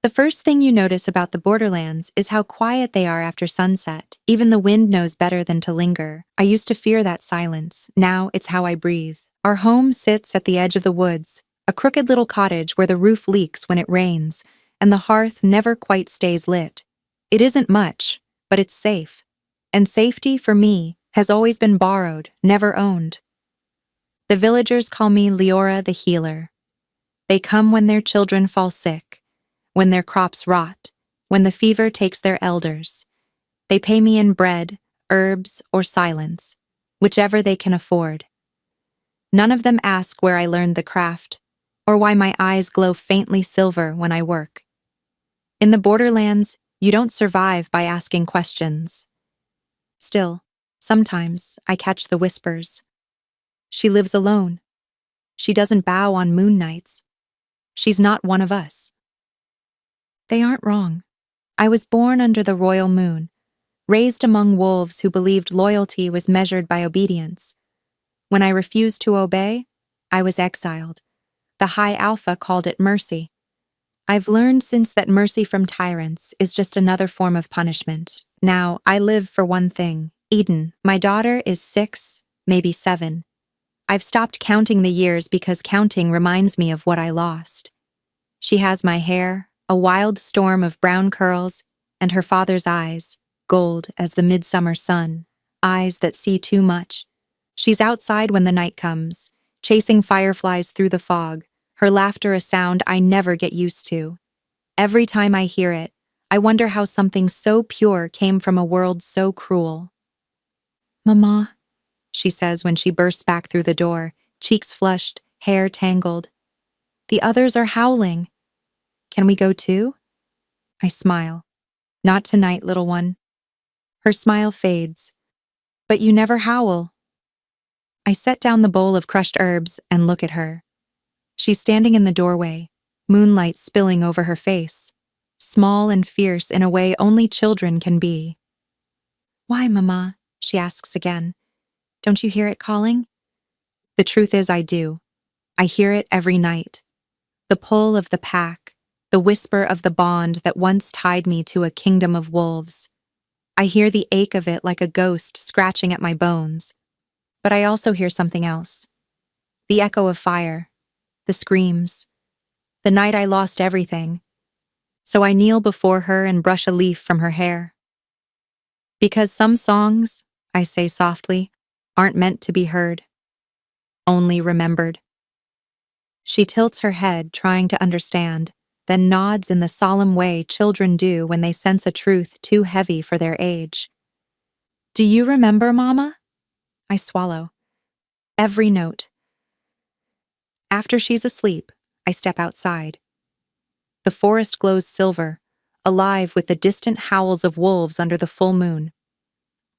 The first thing you notice about the borderlands is how quiet they are after sunset. Even the wind knows better than to linger. I used to fear that silence. Now it's how I breathe. Our home sits at the edge of the woods, a crooked little cottage where the roof leaks when it rains, and the hearth never quite stays lit. It isn't much, but it's safe. And safety, for me, has always been borrowed, never owned. The villagers call me Leora the Healer. They come when their children fall sick, when their crops rot, when the fever takes their elders. They pay me in bread, herbs, or silence, whichever they can afford. None of them ask where I learned the craft, or why my eyes glow faintly silver when I work. In the borderlands, you don't survive by asking questions. Still, sometimes I catch the whispers. She lives alone. She doesn't bow on moon nights. She's not one of us. They aren't wrong. I was born under the royal moon, raised among wolves who believed loyalty was measured by obedience. When I refused to obey, I was exiled. The High Alpha called it mercy. I've learned since that mercy from tyrants is just another form of punishment. Now, I live for one thing, Eden. My daughter is 6, maybe 7. I've stopped counting the years because counting reminds me of what I lost. She has my hair, a wild storm of brown curls, and her father's eyes, gold as the midsummer sun, eyes that see too much. She's outside when the night comes, chasing fireflies through the fog, her laughter a sound I never get used to. Every time I hear it, I wonder how something so pure came from a world so cruel. "Mama," she says when she bursts back through the door, cheeks flushed, hair tangled. "The others are howling. Can we go too?" I smile. "Not tonight, little one." Her smile fades. "But you never howl." I set down the bowl of crushed herbs and look at her. She's standing in the doorway, moonlight spilling over her face, small and fierce in a way only children can be. "Why, Mama?" she asks again. "Don't you hear it calling?" The truth is I do. I hear it every night. The pull of the pack, the whisper of the bond that once tied me to a kingdom of wolves. I hear the ache of it like a ghost scratching at my bones. But I also hear something else. The echo of fire, the screams, the night I lost everything. So I kneel before her and brush a leaf from her hair. Because some songs, I say softly, aren't meant to be heard, only remembered. She tilts her head, trying to understand, then nods in the solemn way children do when they sense a truth too heavy for their age. "Do you remember, Mama?" I swallow. Every note. After she's asleep, I step outside. The forest glows silver, alive with the distant howls of wolves under the full moon.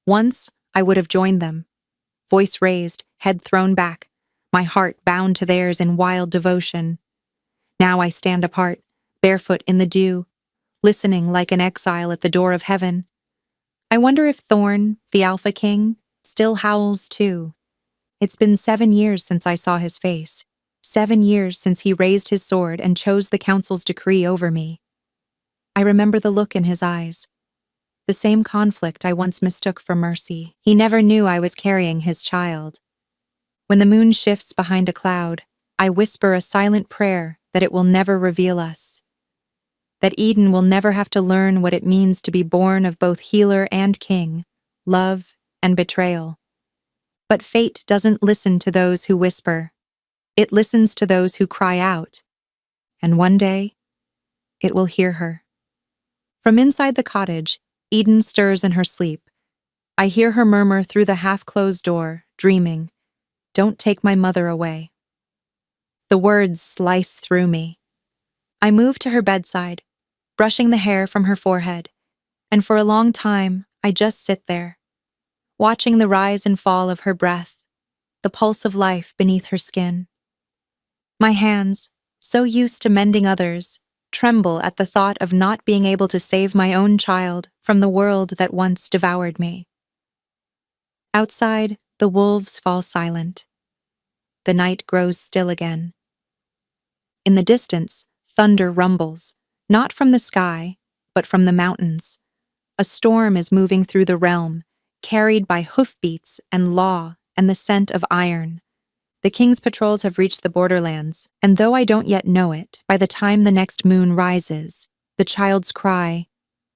Once, I would have joined them, voice raised, head thrown back, my heart bound to theirs in wild devotion. Now I stand apart, barefoot in the dew, listening like an exile at the door of heaven. I wonder if Thorn, the Alpha King, still howls too. It's been 7 years since I saw his face, 7 years since he raised his sword and chose the council's decree over me. I remember the look in his eyes, the same conflict I once mistook for mercy. He never knew I was carrying his child. When the moon shifts behind a cloud, I whisper a silent prayer that it will never reveal us. That Eden will never have to learn what it means to be born of both healer and king, love and betrayal. But fate doesn't listen to those who whisper. It listens to those who cry out. And one day, it will hear her. From inside the cottage, Eden stirs in her sleep. I hear her murmur through the half-closed door, dreaming, "Don't take my mother away." The words slice through me. I move to her bedside, brushing the hair from her forehead, and for a long time, I just sit there, watching the rise and fall of her breath, the pulse of life beneath her skin. My hands, so used to mending others, tremble at the thought of not being able to save my own child from the world that once devoured me. Outside, the wolves fall silent. The night grows still again. In the distance, thunder rumbles, not from the sky, but from the mountains. A storm is moving through the realm, carried by hoofbeats and law and the scent of iron. The king's patrols have reached the borderlands, and though I don't yet know it, by the time the next moon rises, the child's cry,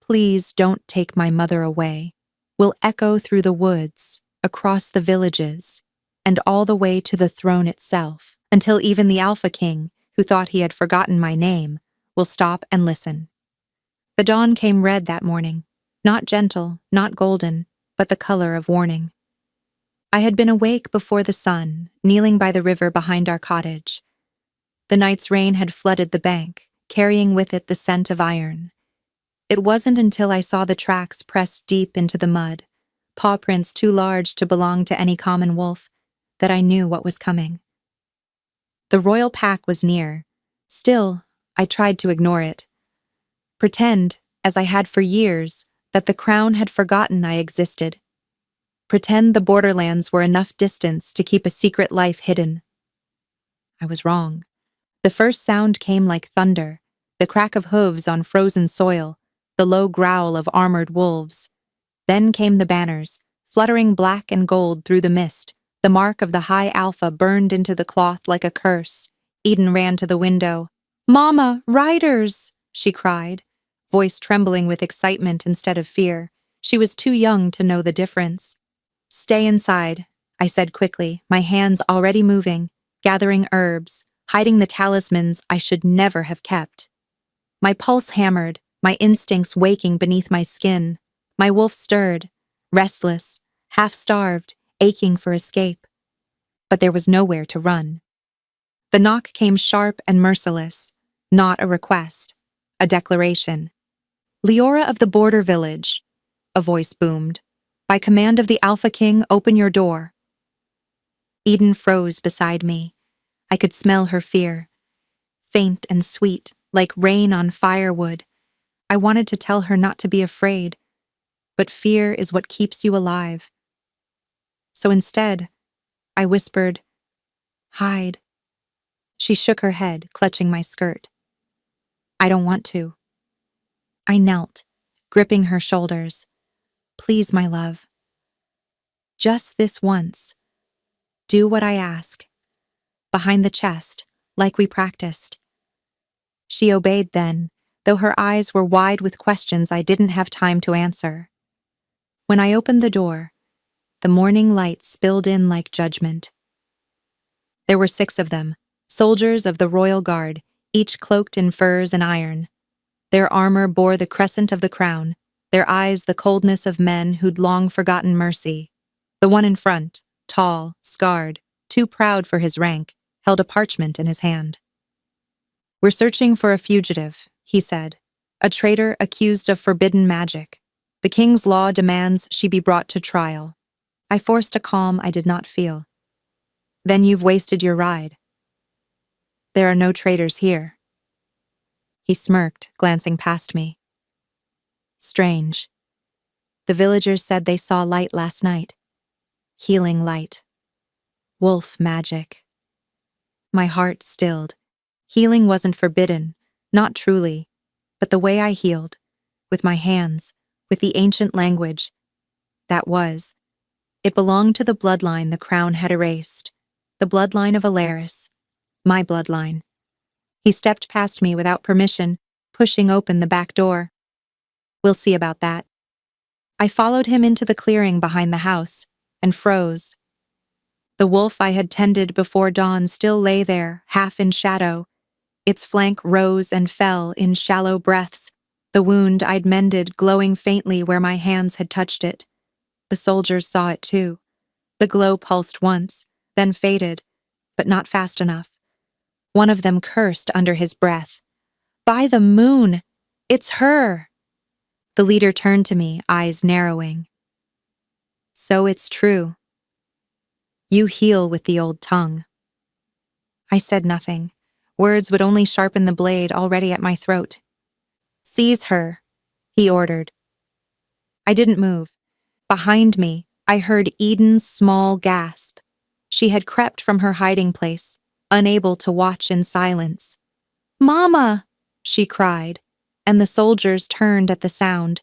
"Please don't take my mother away," will echo through the woods, across the villages, and all the way to the throne itself, until even the Alpha King, who thought he had forgotten my name, will stop and listen. The dawn came red that morning, not gentle, not golden, but the color of warning. I had been awake before the sun, kneeling by the river behind our cottage. The night's rain had flooded the bank, carrying with it the scent of iron. It wasn't until I saw the tracks pressed deep into the mud, paw prints too large to belong to any common wolf, that I knew what was coming. The royal pack was near. Still, I tried to ignore it. Pretend, as I had for years, that the crown had forgotten I existed. Pretend the borderlands were enough distance to keep a secret life hidden. I was wrong. The first sound came like thunder, the crack of hooves on frozen soil, the low growl of armored wolves. Then came the banners, fluttering black and gold through the mist. The mark of the high alpha burned into the cloth like a curse. Eden ran to the window. "Mama, riders!" she cried, voice trembling with excitement instead of fear. She was too young to know the difference. "Stay inside," I said quickly, my hands already moving, gathering herbs, hiding the talismans I should never have kept. My pulse hammered, my instincts waking beneath my skin. My wolf stirred, restless, half-starved, aching for escape. But there was nowhere to run. The knock came sharp and merciless, not a request, a declaration. "Leora of the border village," a voice boomed. "By command of the Alpha King, open your door." Eden froze beside me. I could smell her fear. Faint and sweet, like rain on firewood. I wanted to tell her not to be afraid, but fear is what keeps you alive. So instead, I whispered, "Hide." She shook her head, clutching my skirt. "I don't want to." I knelt, gripping her shoulders. "Please, my love. Just this once. Do what I ask. Behind the chest, like we practiced." She obeyed then, though her eyes were wide with questions I didn't have time to answer. When I opened the door, the morning light spilled in like judgment. There were 6 of them, soldiers of the royal guard, each cloaked in furs and iron. Their armor bore the crescent of the crown, their eyes the coldness of men who'd long forgotten mercy. The one in front, tall, scarred, too proud for his rank, held a parchment in his hand. "We're searching for a fugitive," he said, "a traitor accused of forbidden magic. The king's law demands she be brought to trial." I forced a calm I did not feel. "Then you've wasted your ride. There are no traitors here." He smirked, glancing past me. "Strange. The villagers said they saw light last night. Healing light. Wolf magic." My heart stilled. Healing wasn't forbidden, not truly, but the way I healed, with my hands, with the ancient language, that was. It belonged to the bloodline the crown had erased, the bloodline of Alaris, my bloodline. He stepped past me without permission, pushing open the back door. "We'll see about that." I followed him into the clearing behind the house, and froze. The wolf I had tended before dawn still lay there, half in shadow. Its flank rose and fell in shallow breaths, the wound I'd mended glowing faintly where my hands had touched it. The soldiers saw it too. The glow pulsed once, then faded, but not fast enough. One of them cursed under his breath. "By the moon! It's her!" The leader turned to me, eyes narrowing. "So it's true. You heal with the old tongue." I said nothing. Words would only sharpen the blade already at my throat. "Seize her," he ordered. I didn't move. Behind me, I heard Eden's small gasp. She had crept from her hiding place, unable to watch in silence. "Mama!" she cried. and the soldiers turned at the sound.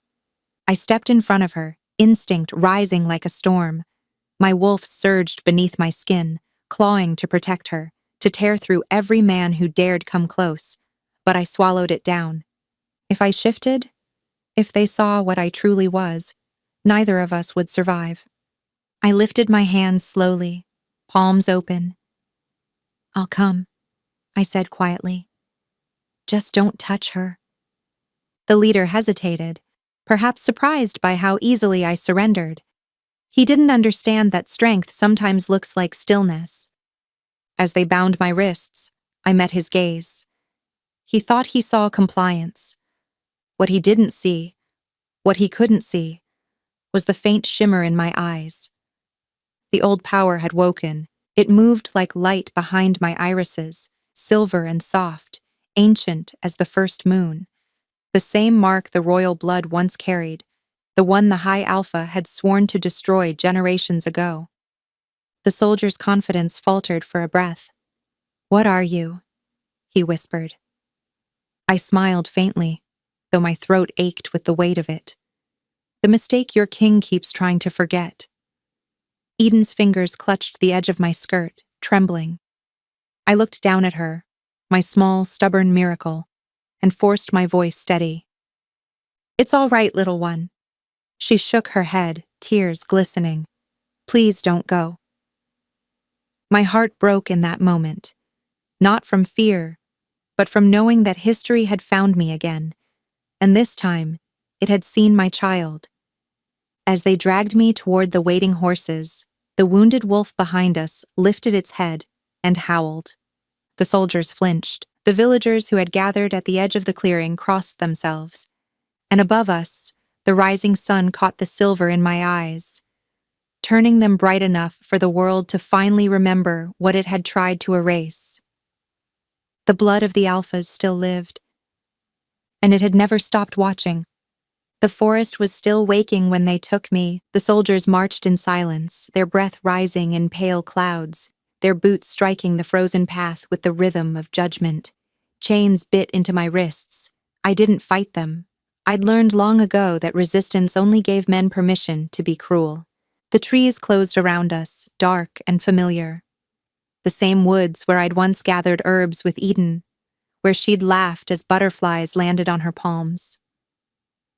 I stepped in front of her, instinct rising like a storm. My wolf surged beneath my skin, clawing to protect her, to tear through every man who dared come close, but I swallowed it down. If I shifted, if they saw what I truly was, neither of us would survive. I lifted my hands slowly, palms open. "I'll come," I said quietly. "Just don't touch her." The leader hesitated, perhaps surprised by how easily I surrendered. He didn't understand that strength sometimes looks like stillness. As they bound my wrists, I met his gaze. He thought he saw compliance. What he didn't see, what he couldn't see, was the faint shimmer in my eyes. The old power had woken. It moved like light behind my irises, silver and soft, ancient as the first moon. The same mark the royal blood once carried, the one the High Alpha had sworn to destroy generations ago. The soldier's confidence faltered for a breath. "What are you?" he whispered. I smiled faintly, though my throat ached with the weight of it. "The mistake your king keeps trying to forget." Eden's fingers clutched the edge of my skirt, trembling. I looked down at her, my small, stubborn miracle, and forced my voice steady. "It's all right, little one." She shook her head, tears glistening. "Please don't go." My heart broke in that moment, not from fear, but from knowing that history had found me again, and this time, it had seen my child. As they dragged me toward the waiting horses, the wounded wolf behind us lifted its head and howled. The soldiers flinched. The villagers who had gathered at the edge of the clearing crossed themselves, and above us, the rising sun caught the silver in my eyes, turning them bright enough for the world to finally remember what it had tried to erase. The blood of the alphas still lived, and it had never stopped watching. The forest was still waking when they took me. The soldiers marched in silence, their breath rising in pale clouds, their boots striking the frozen path with the rhythm of judgment. Chains bit into my wrists. I didn't fight them. I'd learned long ago that resistance only gave men permission to be cruel. The trees closed around us, dark and familiar. The same woods where I'd once gathered herbs with Eden, where she'd laughed as butterflies landed on her palms.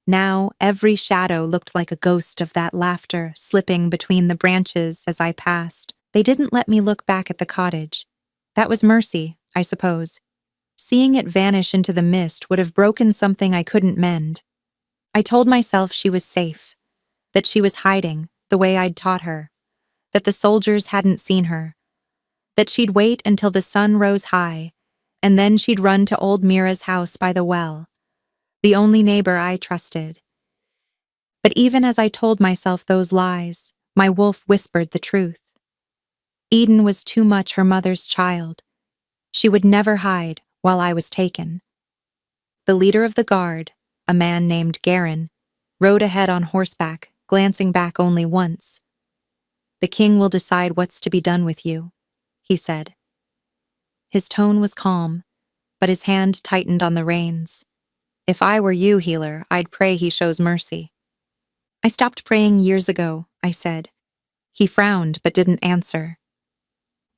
Now, every shadow looked like a ghost of that laughter slipping between the branches as I passed. They didn't let me look back at the cottage. That was mercy, I suppose. Seeing it vanish into the mist would have broken something I couldn't mend. I told myself she was safe, that she was hiding the way I'd taught her, that the soldiers hadn't seen her, that she'd wait until the sun rose high, and then she'd run to old Mira's house by the well, the only neighbor I trusted. But even as I told myself those lies, my wolf whispered the truth. Eden was too much her mother's child. She would never hide while I was taken. The leader of the guard, a man named Garin, rode ahead on horseback, glancing back only once. "The king will decide what's to be done with you," he said. His tone was calm, but his hand tightened on the reins. "If I were you, healer, I'd pray he shows mercy." "I stopped praying years ago," I said. He frowned but didn't answer.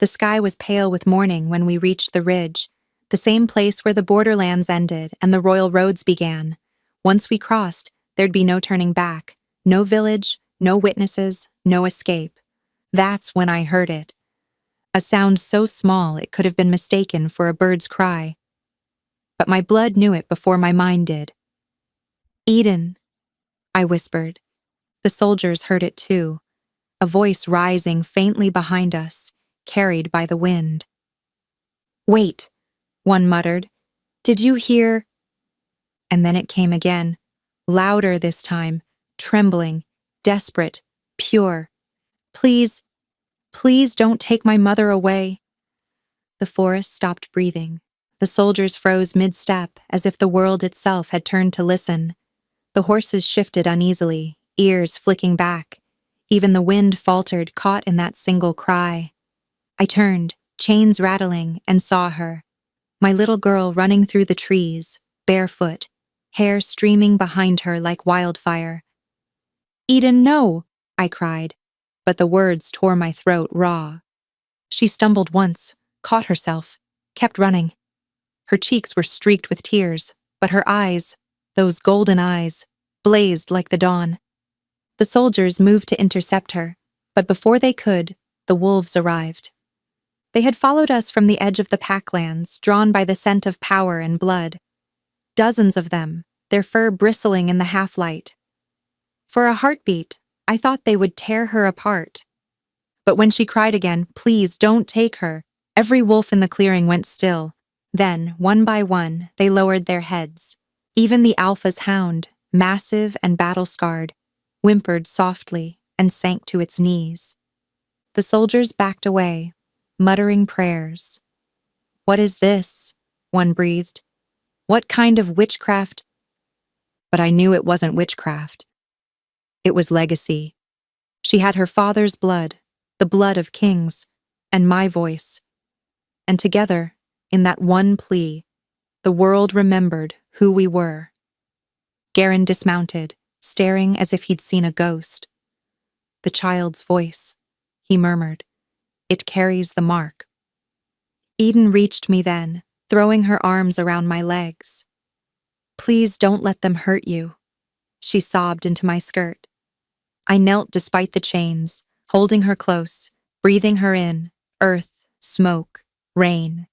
The sky was pale with morning when we reached the ridge, the same place where the borderlands ended and the royal roads began. Once we crossed, there'd be no turning back, no village, no witnesses, no escape. That's when I heard it. A sound so small it could have been mistaken for a bird's cry. But my blood knew it before my mind did. "Eden," I whispered. The soldiers heard it too, a voice rising faintly behind us, carried by the wind. "Wait," one muttered. "Did you hear?" And then it came again, louder this time, trembling, desperate, pure. "Please, please don't take my mother away." The forest stopped breathing. The soldiers froze mid-step as if the world itself had turned to listen. The horses shifted uneasily, ears flicking back. Even the wind faltered, caught in that single cry. I turned, chains rattling, and saw her. My little girl running through the trees, barefoot, hair streaming behind her like wildfire. "Eden, no!" I cried, but the words tore my throat raw. She stumbled once, caught herself, kept running. Her cheeks were streaked with tears, but her eyes, those golden eyes, blazed like the dawn. The soldiers moved to intercept her, but before they could, the wolves arrived. They had followed us from the edge of the packlands, drawn by the scent of power and blood. Dozens of them, their fur bristling in the half-light. For a heartbeat, I thought they would tear her apart. But when she cried again, "Please don't take her," every wolf in the clearing went still. Then, one by one, they lowered their heads. Even the alpha's hound, massive and battle-scarred, whimpered softly and sank to its knees. The soldiers backed away, muttering prayers. "What is this?" one breathed. "What kind of witchcraft?" But I knew it wasn't witchcraft. It was legacy. She had her father's blood, the blood of kings, and my voice. And together, in that one plea, the world remembered who we were. Garen dismounted, staring as if he'd seen a ghost. "The child's voice," he murmured. "It carries the mark." Eden reached me then, throwing her arms around my legs. "Please don't let them hurt you," she sobbed into my skirt. I knelt despite the chains, holding her close, breathing her in, earth, smoke, rain.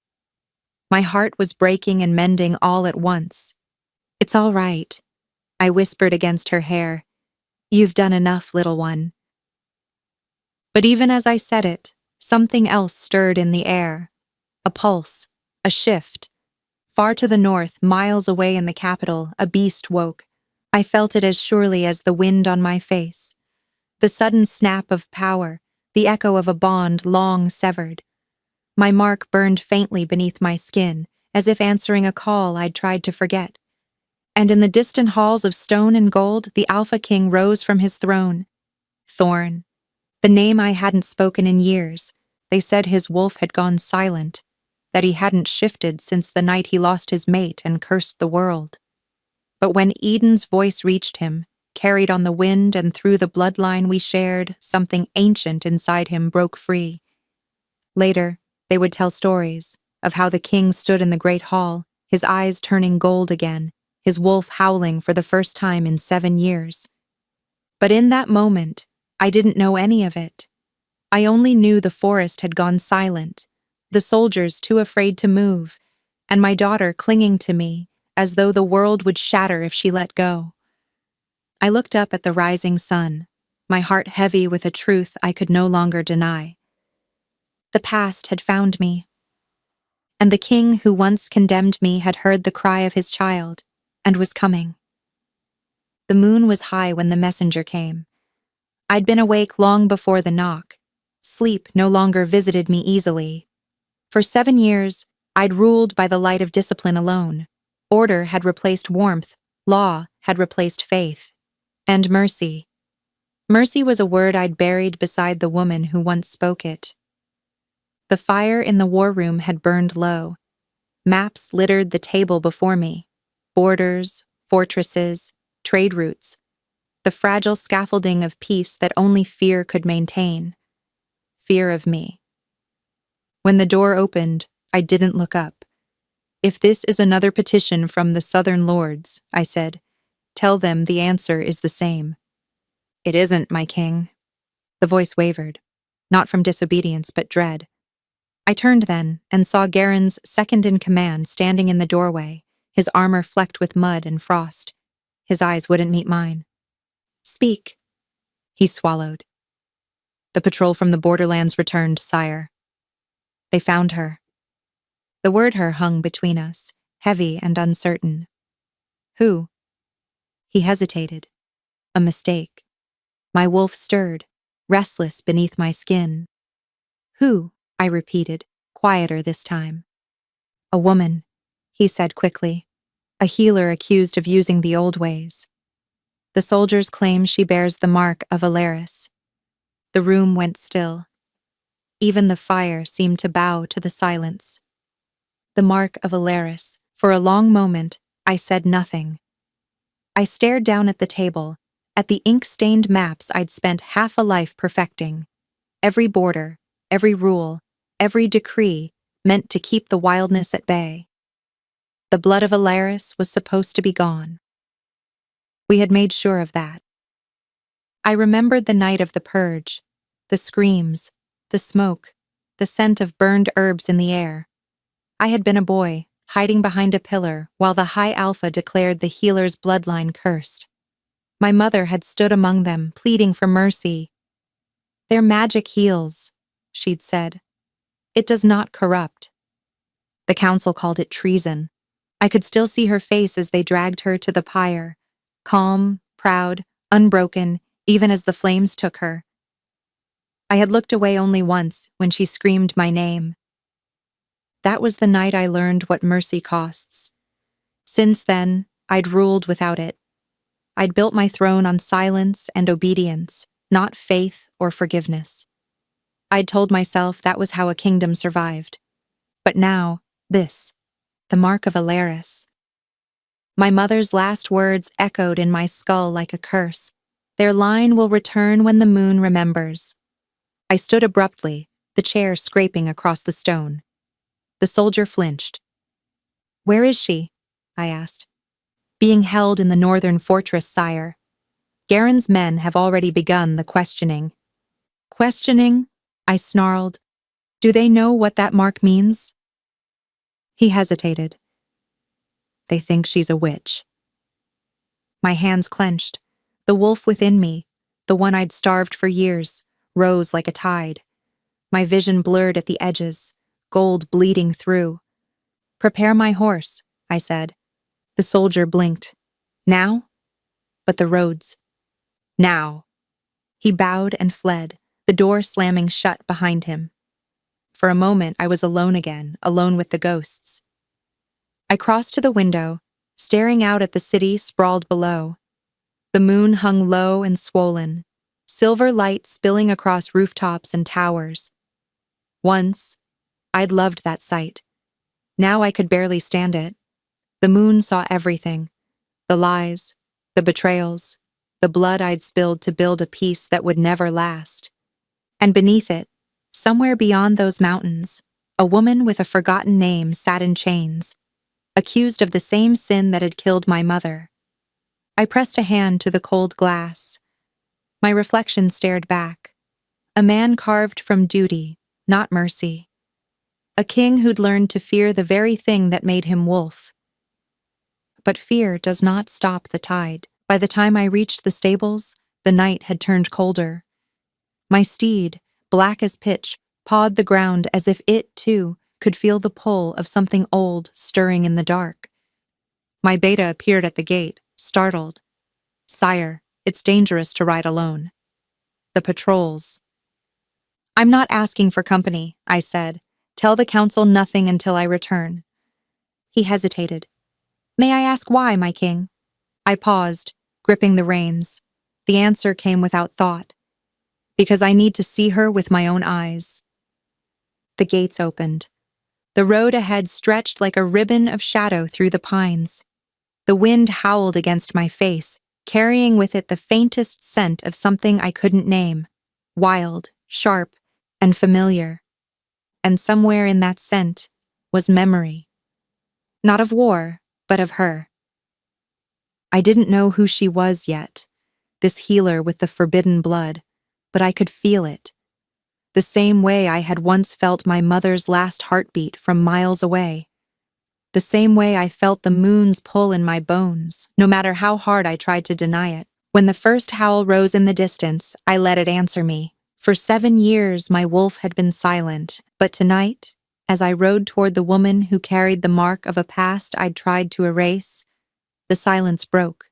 My heart was breaking and mending all at once. "It's all right," I whispered against her hair. "You've done enough, little one." But even as I said it, something else stirred in the air. A pulse, a shift. Far to the north, miles away in the capital, a beast woke. I felt it as surely as the wind on my face. The sudden snap of power, the echo of a bond long severed. My mark burned faintly beneath my skin, as if answering a call I'd tried to forget. And in the distant halls of stone and gold, the Alpha King rose from his throne. Thorn. The name I hadn't spoken in years. They said his wolf had gone silent, that he hadn't shifted since the night he lost his mate and cursed the world. But when Eden's voice reached him, carried on the wind and through the bloodline we shared, something ancient inside him broke free. Later, they would tell stories of how the king stood in the great hall, his eyes turning gold again, his wolf howling for the first time in 7 years. But in that moment, I didn't know any of it. I only knew the forest had gone silent, the soldiers too afraid to move, and my daughter clinging to me, as though the world would shatter if she let go. I looked up at the rising sun, my heart heavy with a truth I could no longer deny. The past had found me, and the king who once condemned me had heard the cry of his child, and was coming. The moon was high when the messenger came. I'd been awake long before the knock. Sleep no longer visited me easily. For 7 years, I'd ruled by the light of discipline alone. Order had replaced warmth, law had replaced faith. And mercy. Mercy was a word I'd buried beside the woman who once spoke it. The fire in the war room had burned low. Maps littered the table before me. Borders, fortresses, trade routes. The fragile scaffolding of peace that only fear could maintain. Fear of me. When the door opened, I didn't look up. "If this is another petition from the Southern Lords," I said, "tell them the answer is the same." "It isn't, my king." The voice wavered, not from disobedience but dread. I turned then and saw Garen's second-in-command standing in the doorway, his armor flecked with mud and frost. His eyes wouldn't meet mine. "Speak." He swallowed. "The patrol from the borderlands returned, sire. They found her." The word "her" hung between us, heavy and uncertain. "Who?" He hesitated. A mistake. My wolf stirred, restless beneath my skin. "Who?" I repeated, quieter this time. "A woman," he said quickly. "A healer accused of using the old ways. The soldiers claim she bears the mark of Alaris." The room went still. Even the fire seemed to bow to the silence. The mark of Alaris. For a long moment, I said nothing. I stared down at the table, at the ink-stained maps I'd spent half a life perfecting. Every border, every rule, every decree meant to keep the wildness at bay. The blood of Alaris was supposed to be gone. We had made sure of that. I remembered the night of the purge, the screams, the smoke, the scent of burned herbs in the air. I had been a boy, hiding behind a pillar while the High Alpha declared the healer's bloodline cursed. My mother had stood among them, pleading for mercy. "Their magic heals," she'd said. "It does not corrupt." The council called it treason. I could still see her face as they dragged her to the pyre, calm, proud, unbroken, even as the flames took her. I had looked away only once, when she screamed my name. That was the night I learned what mercy costs. Since then, I'd ruled without it. I'd built my throne on silence and obedience, not faith or forgiveness. I'd told myself that was how a kingdom survived. But now, this, the mark of Alaris. My mother's last words echoed in my skull like a curse. Their line will return when the moon remembers. I stood abruptly, the chair scraping across the stone. The soldier flinched. "Where is she?" I asked. "Being held in the northern fortress, sire. Garen's men have already begun the questioning." "Questioning?" I snarled. "Do they know what that mark means?" He hesitated. "They think she's a witch." My hands clenched. The wolf within me, the one I'd starved for years, rose like a tide. My vision blurred at the edges, gold bleeding through. "Prepare my horse," I said. The soldier blinked. "Now?" "But the roads." "Now." He bowed and fled, the door slamming shut behind him. For a moment, I was alone again, alone with the ghosts. I crossed to the window, staring out at the city sprawled below. The moon hung low and swollen, silver light spilling across rooftops and towers. Once, I'd loved that sight. Now I could barely stand it. The moon saw everything. The lies, the betrayals, the blood I'd spilled to build a peace that would never last. And beneath it, somewhere beyond those mountains, a woman with a forgotten name sat in chains, accused of the same sin that had killed my mother. I pressed a hand to the cold glass. My reflection stared back. A man carved from duty, not mercy. A king who'd learned to fear the very thing that made him wolf. But fear does not stop the tide. By the time I reached the stables, the night had turned colder. My steed, black as pitch, pawed the ground as if it, too, could feel the pull of something old stirring in the dark. My beta appeared at the gate, startled. "Sire, it's dangerous to ride alone." "The patrols." "I'm not asking for company," I said. "Tell the council nothing until I return." He hesitated. "May I ask why, my king?" I paused, gripping the reins. The answer came without thought. "Because I need to see her with my own eyes." The gates opened. The road ahead stretched like a ribbon of shadow through the pines. The wind howled against my face, carrying with it the faintest scent of something I couldn't name, wild, sharp, and familiar. And somewhere in that scent was memory. Not of war, but of her. I didn't know who she was yet, this healer with the forbidden blood, but I could feel it. The same way I had once felt my mother's last heartbeat from miles away. The same way I felt the moon's pull in my bones, no matter how hard I tried to deny it. When the first howl rose in the distance, I let it answer me. For 7 years, my wolf had been silent, but tonight, as I rode toward the woman who carried the mark of a past I'd tried to erase, the silence broke.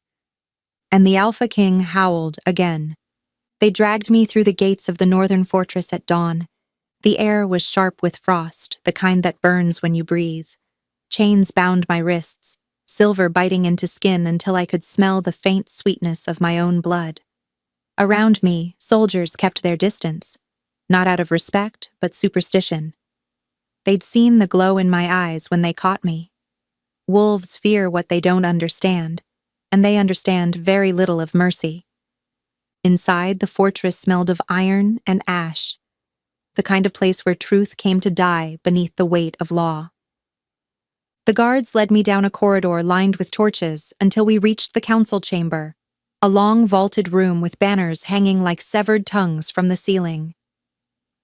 And the Alpha King howled again. They dragged me through the gates of the northern fortress at dawn. The air was sharp with frost, the kind that burns when you breathe. Chains bound my wrists, silver biting into skin until I could smell the faint sweetness of my own blood. Around me, soldiers kept their distance, not out of respect, but superstition. They'd seen the glow in my eyes when they caught me. Wolves fear what they don't understand, and they understand very little of mercy. Inside, the fortress smelled of iron and ash, the kind of place where truth came to die beneath the weight of law. The guards led me down a corridor lined with torches until we reached the council chamber, a long vaulted room with banners hanging like severed tongues from the ceiling.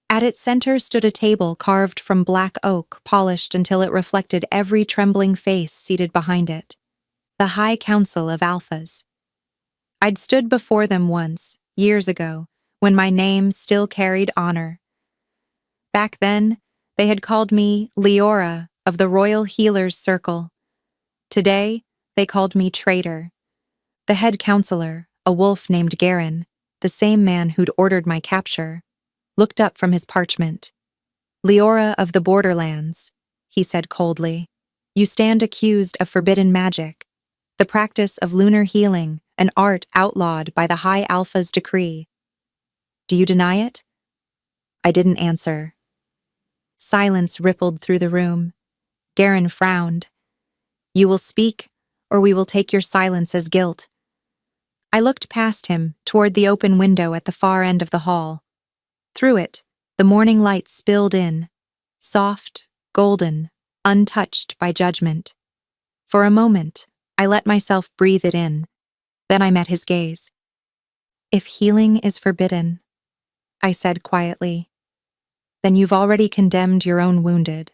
At its center stood a table carved from black oak, polished until it reflected every trembling face seated behind it. The High Council of Alphas. I'd stood before them once, years ago, when my name still carried honor. Back then, they had called me Leora of the Royal Healers Circle. Today, they called me traitor. The head counselor, a wolf named Garen, the same man who'd ordered my capture, looked up from his parchment. Leora of the Borderlands, he said coldly, you stand accused of forbidden magic, the practice of lunar healing, an art outlawed by the High Alpha's decree. Do you deny it? I didn't answer. Silence rippled through the room. Garen frowned. You will speak, or we will take your silence as guilt. I looked past him, toward the open window at the far end of the hall. Through it, the morning light spilled in, soft, golden, untouched by judgment. For a moment, I let myself breathe it in. Then I met his gaze. If healing is forbidden, I said quietly, then you've already condemned your own wounded.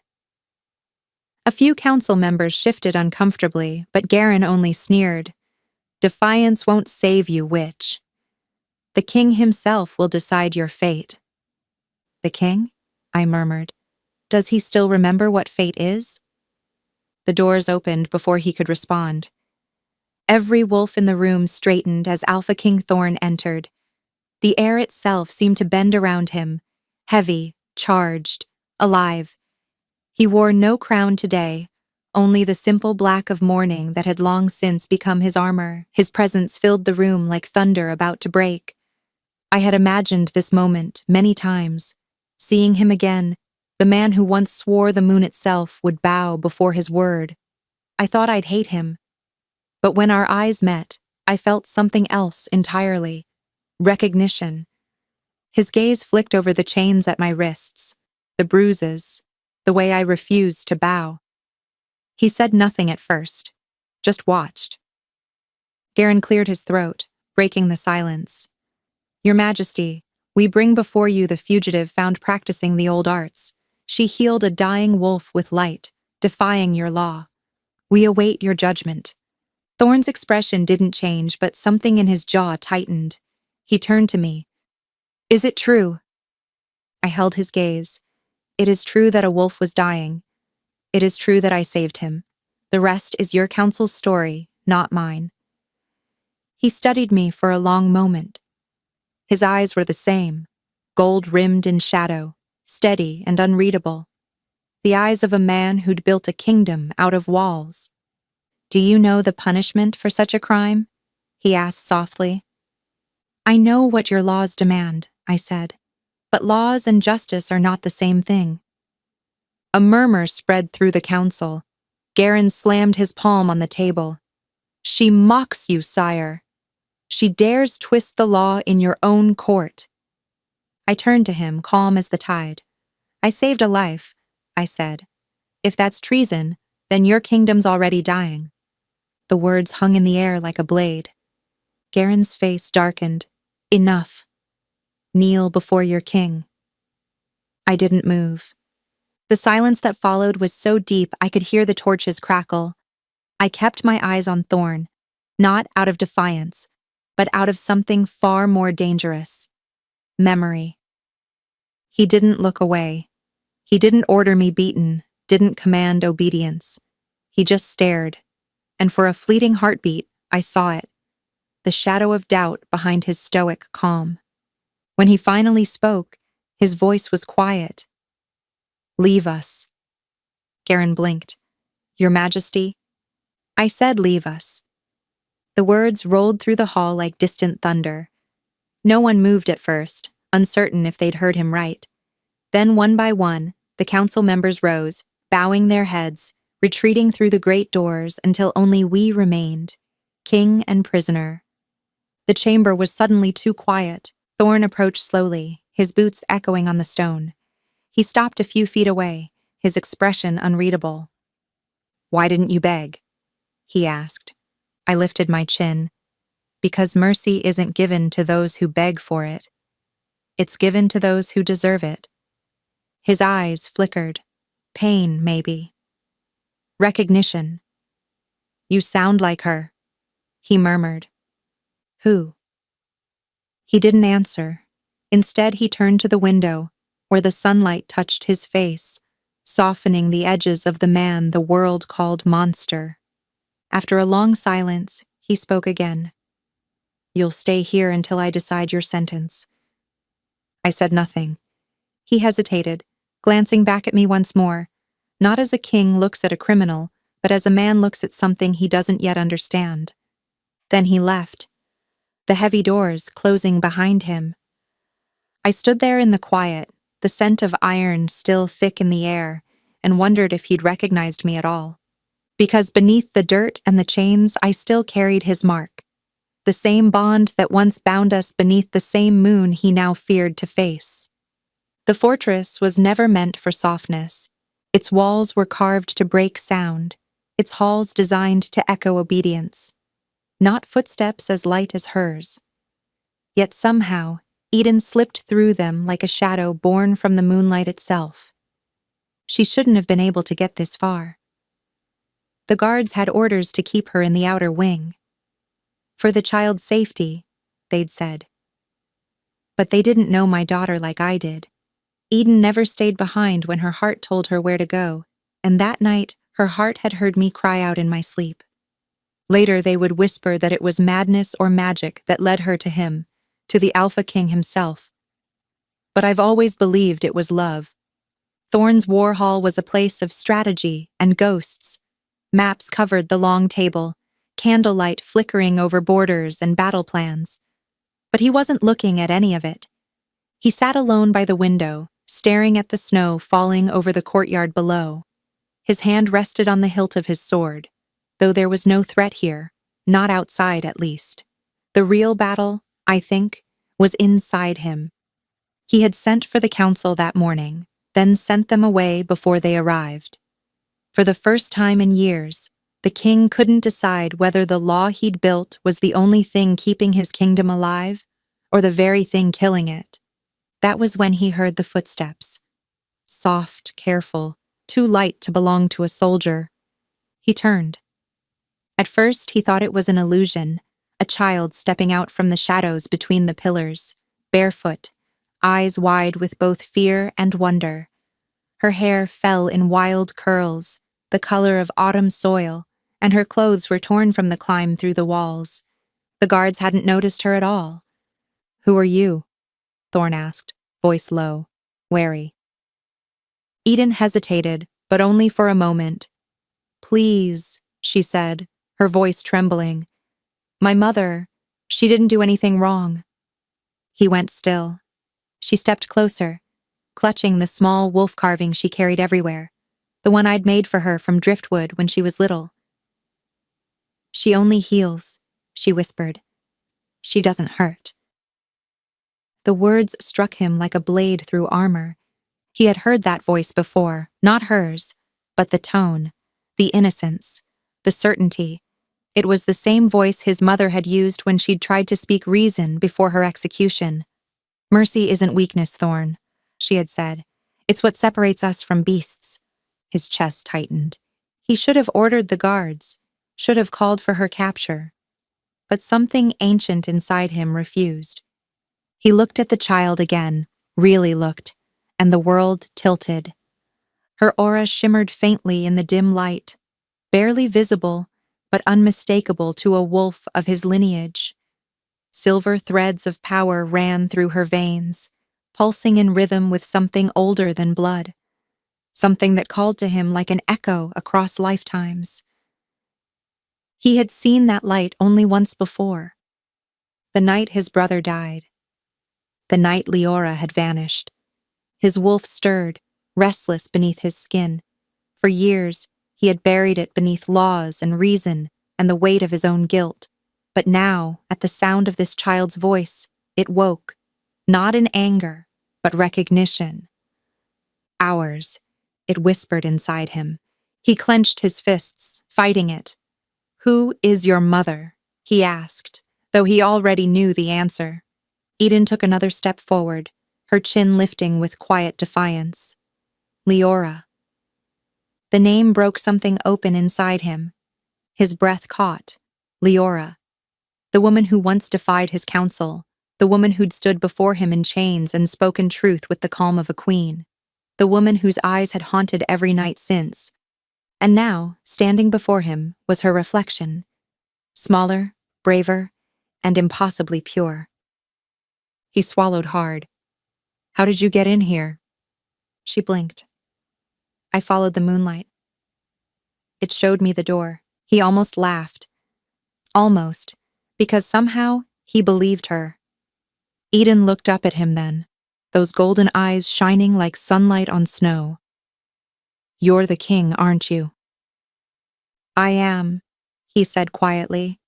A few council members shifted uncomfortably, but Garen only sneered. Defiance won't save you, witch. The king himself will decide your fate. The king? I murmured. Does he still remember what fate is? The doors opened before he could respond. Every wolf in the room straightened as Alpha King Thorn entered. The air itself seemed to bend around him, heavy, charged, alive. He wore no crown today, only the simple black of mourning that had long since become his armor. His presence filled the room like thunder about to break. I had imagined this moment many times, seeing him again, the man who once swore the moon itself would bow before his word. I thought I'd hate him. But when our eyes met, I felt something else entirely. Recognition. His gaze flicked over the chains at my wrists, the bruises, the way I refused to bow. He said nothing at first, just watched. Garen cleared his throat, breaking the silence. Your Majesty, we bring before you the fugitive found practicing the old arts. She healed a dying wolf with light, defying your law. We await your judgment. Thorn's expression didn't change, but something in his jaw tightened. He turned to me. Is it true? I held his gaze. It is true that a wolf was dying. It is true that I saved him. The rest is your council's story, not mine. He studied me for a long moment. His eyes were the same, gold-rimmed in shadow, steady and unreadable. The eyes of a man who'd built a kingdom out of walls. Do you know the punishment for such a crime? He asked softly. I know what your laws demand, I said, but laws and justice are not the same thing. A murmur spread through the council. Garen slammed his palm on the table. She mocks you, sire. She dares twist the law in your own court. I turned to him, calm as the tide. I saved a life, I said. If that's treason, then your kingdom's already dying. The words hung in the air like a blade. Garen's face darkened. Enough. Kneel before your king. I didn't move. The silence that followed was so deep I could hear the torches crackle. I kept my eyes on Thorn, not out of defiance, but out of something far more dangerous. Memory. He didn't look away. He didn't order me beaten, didn't command obedience. He just stared, and for a fleeting heartbeat, I saw it. The shadow of doubt behind his stoic calm. When he finally spoke, his voice was quiet. Leave us. Garen blinked. Your Majesty? I said leave us. The words rolled through the hall like distant thunder. No one moved at first, uncertain if they'd heard him right. Then one by one, the council members rose, bowing their heads, retreating through the great doors until only we remained. King and prisoner. The chamber was suddenly too quiet. Thorn approached slowly, his boots echoing on the stone. He stopped a few feet away, his expression unreadable. "Why didn't you beg?" he asked. I lifted my chin. "Because mercy isn't given to those who beg for it. It's given to those who deserve it." His eyes flickered. Pain, maybe. Recognition. "You sound like her," he murmured. "Who?" He didn't answer. Instead, he turned to the window, where the sunlight touched his face, softening the edges of the man the world called monster. After a long silence, he spoke again. "You'll stay here until I decide your sentence." I said nothing. He hesitated, glancing back at me once more, not as a king looks at a criminal, but as a man looks at something he doesn't yet understand. Then he left, the heavy doors closing behind him. I stood there in the quiet, the scent of iron still thick in the air, and wondered if he'd recognized me at all. Because beneath the dirt and the chains, I still carried his mark. The same bond that once bound us beneath the same moon he now feared to face. The fortress was never meant for softness. Its walls were carved to break sound, its halls designed to echo obedience. Not footsteps as light as hers. Yet somehow, Eden slipped through them like a shadow born from the moonlight itself. She shouldn't have been able to get this far. The guards had orders to keep her in the outer wing. For the child's safety, they'd said. But they didn't know my daughter like I did. Eden never stayed behind when her heart told her where to go, and that night her heart had heard me cry out in my sleep. Later they would whisper that it was madness or magic that led her to him, to the Alpha King himself. But I've always believed it was love. Thorn's War Hall was a place of strategy and ghosts. Maps covered the long table, candlelight flickering over borders and battle plans. But he wasn't looking at any of it. He sat alone by the window, staring at the snow falling over the courtyard below. His hand rested on the hilt of his sword, though there was no threat here, not outside at least. The real battle, I think, was inside him. He had sent for the council that morning, then sent them away before they arrived. For the first time in years, the king couldn't decide whether the law he'd built was the only thing keeping his kingdom alive, or the very thing killing it. That was when he heard the footsteps. Soft, careful, too light to belong to a soldier. He turned. At first, he thought it was an illusion, a child stepping out from the shadows between the pillars, barefoot, eyes wide with both fear and wonder. Her hair fell in wild curls, the color of autumn soil, and her clothes were torn from the climb through the walls. The guards hadn't noticed her at all. "Who are you?" Thorn asked, voice low, wary. Eden hesitated, but only for a moment. "Please," she said, her voice trembling. "My mother, she didn't do anything wrong." He went still. She stepped closer, clutching the small wolf carving she carried everywhere, the one I'd made for her from driftwood when she was little. "She only heals," she whispered. "She doesn't hurt." The words struck him like a blade through armor. He had heard that voice before, not hers, but the tone, the innocence, the certainty. It was the same voice his mother had used when she'd tried to speak reason before her execution. "Mercy isn't weakness, Thorn," she had said. "It's what separates us from beasts." His chest tightened. He should have ordered the guards, should have called for her capture. But something ancient inside him refused. He looked at the child again, really looked, and the world tilted. Her aura shimmered faintly in the dim light, barely visible, but unmistakable to a wolf of his lineage. Silver threads of power ran through her veins, pulsing in rhythm with something older than blood, something that called to him like an echo across lifetimes. He had seen that light only once before, the night his brother died, the night Leora had vanished. His wolf stirred, restless beneath his skin. For years, he had buried it beneath laws and reason, and the weight of his own guilt. But now, at the sound of this child's voice, it woke, not in anger, but recognition. Ours, it whispered inside him. He clenched his fists, fighting it. "Who is your mother?" he asked, though he already knew the answer. Eden took another step forward, her chin lifting with quiet defiance. Leora. The name broke something open inside him. His breath caught. Leora. The woman who once defied his counsel, the woman who'd stood before him in chains and spoken truth with the calm of a queen, the woman whose eyes had haunted every night since. And now, standing before him, was her reflection. Smaller, braver, and impossibly pure. He swallowed hard. "How did you get in here?" She blinked. "I followed the moonlight. It showed me the door." He almost laughed. Almost, because somehow he believed her. Eden looked up at him then, those golden eyes shining like sunlight on snow. "You're the king, aren't you?" "I am," he said quietly.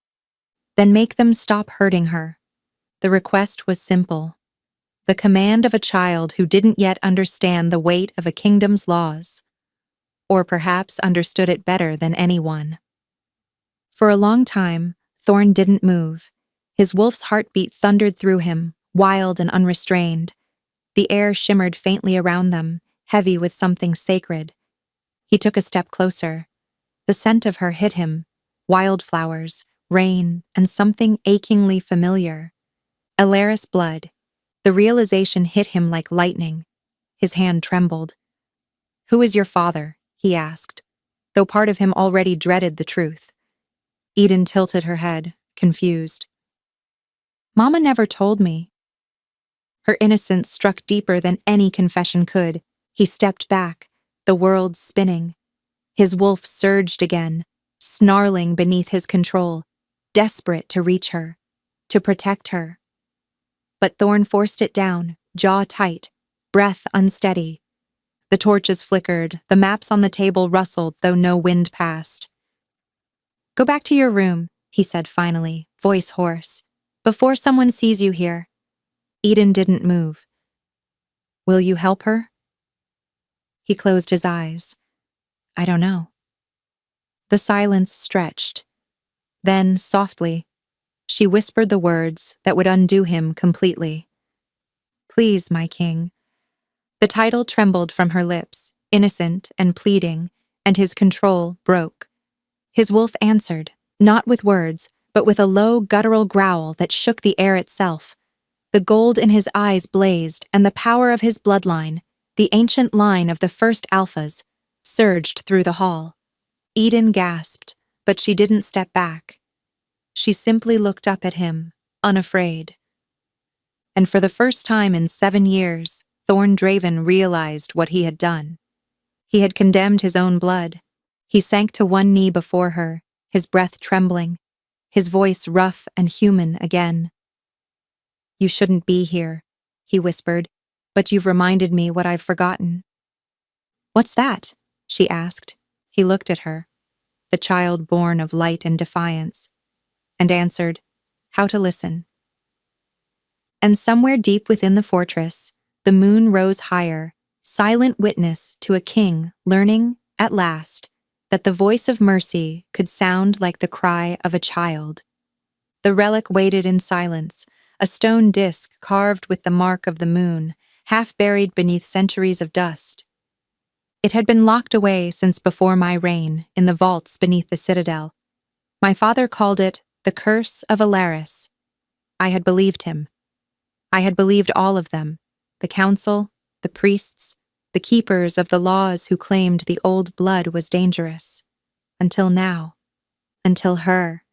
"Then make them stop hurting her." The request was simple. The command of a child who didn't yet understand the weight of a kingdom's laws. Or perhaps understood it better than anyone. For a long time, Thorn didn't move. His wolf's heartbeat thundered through him, wild and unrestrained. The air shimmered faintly around them, heavy with something sacred. He took a step closer. The scent of her hit him, wildflowers, rain, and something achingly familiar. Alaris blood. The realization hit him like lightning. His hand trembled. "Who is your father?" he asked, though part of him already dreaded the truth. Eden tilted her head, confused. "Mama never told me." Her innocence struck deeper than any confession could. He stepped back, the world spinning. His wolf surged again, snarling beneath his control, desperate to reach her, to protect her. But Thorn forced it down, jaw tight, breath unsteady. The torches flickered, the maps on the table rustled, though no wind passed. "Go back to your room," he said finally, voice hoarse, "before someone sees you here." Eden didn't move. "Will you help her?" He closed his eyes. "I don't know." The silence stretched. Then, softly, she whispered the words that would undo him completely. "Please, my king." The title trembled from her lips, innocent and pleading, and his control broke. His wolf answered, not with words, but with a low, guttural growl that shook the air itself. The gold in his eyes blazed, and the power of his bloodline, the ancient line of the first alphas, surged through the hall. Eden gasped, but she didn't step back. She simply looked up at him, unafraid. And for the first time in 7 years, Thorn Draven realized what he had done. He had condemned his own blood. He sank to one knee before her, his breath trembling, his voice rough and human again. "You shouldn't be here," he whispered, "but you've reminded me what I've forgotten." "What's that?" she asked. He looked at her, the child born of light and defiance, and answered, "How to listen." And somewhere deep within the fortress, the moon rose higher, silent witness to a king learning, at last, that the voice of mercy could sound like the cry of a child. The relic waited in silence, a stone disc carved with the mark of the moon, half buried beneath centuries of dust. It had been locked away since before my reign, in the vaults beneath the citadel. My father called it the curse of Alaris. I had believed him. I had believed all of them, the council, the priests, the keepers of the laws who claimed the old blood was dangerous. Until now. Until her.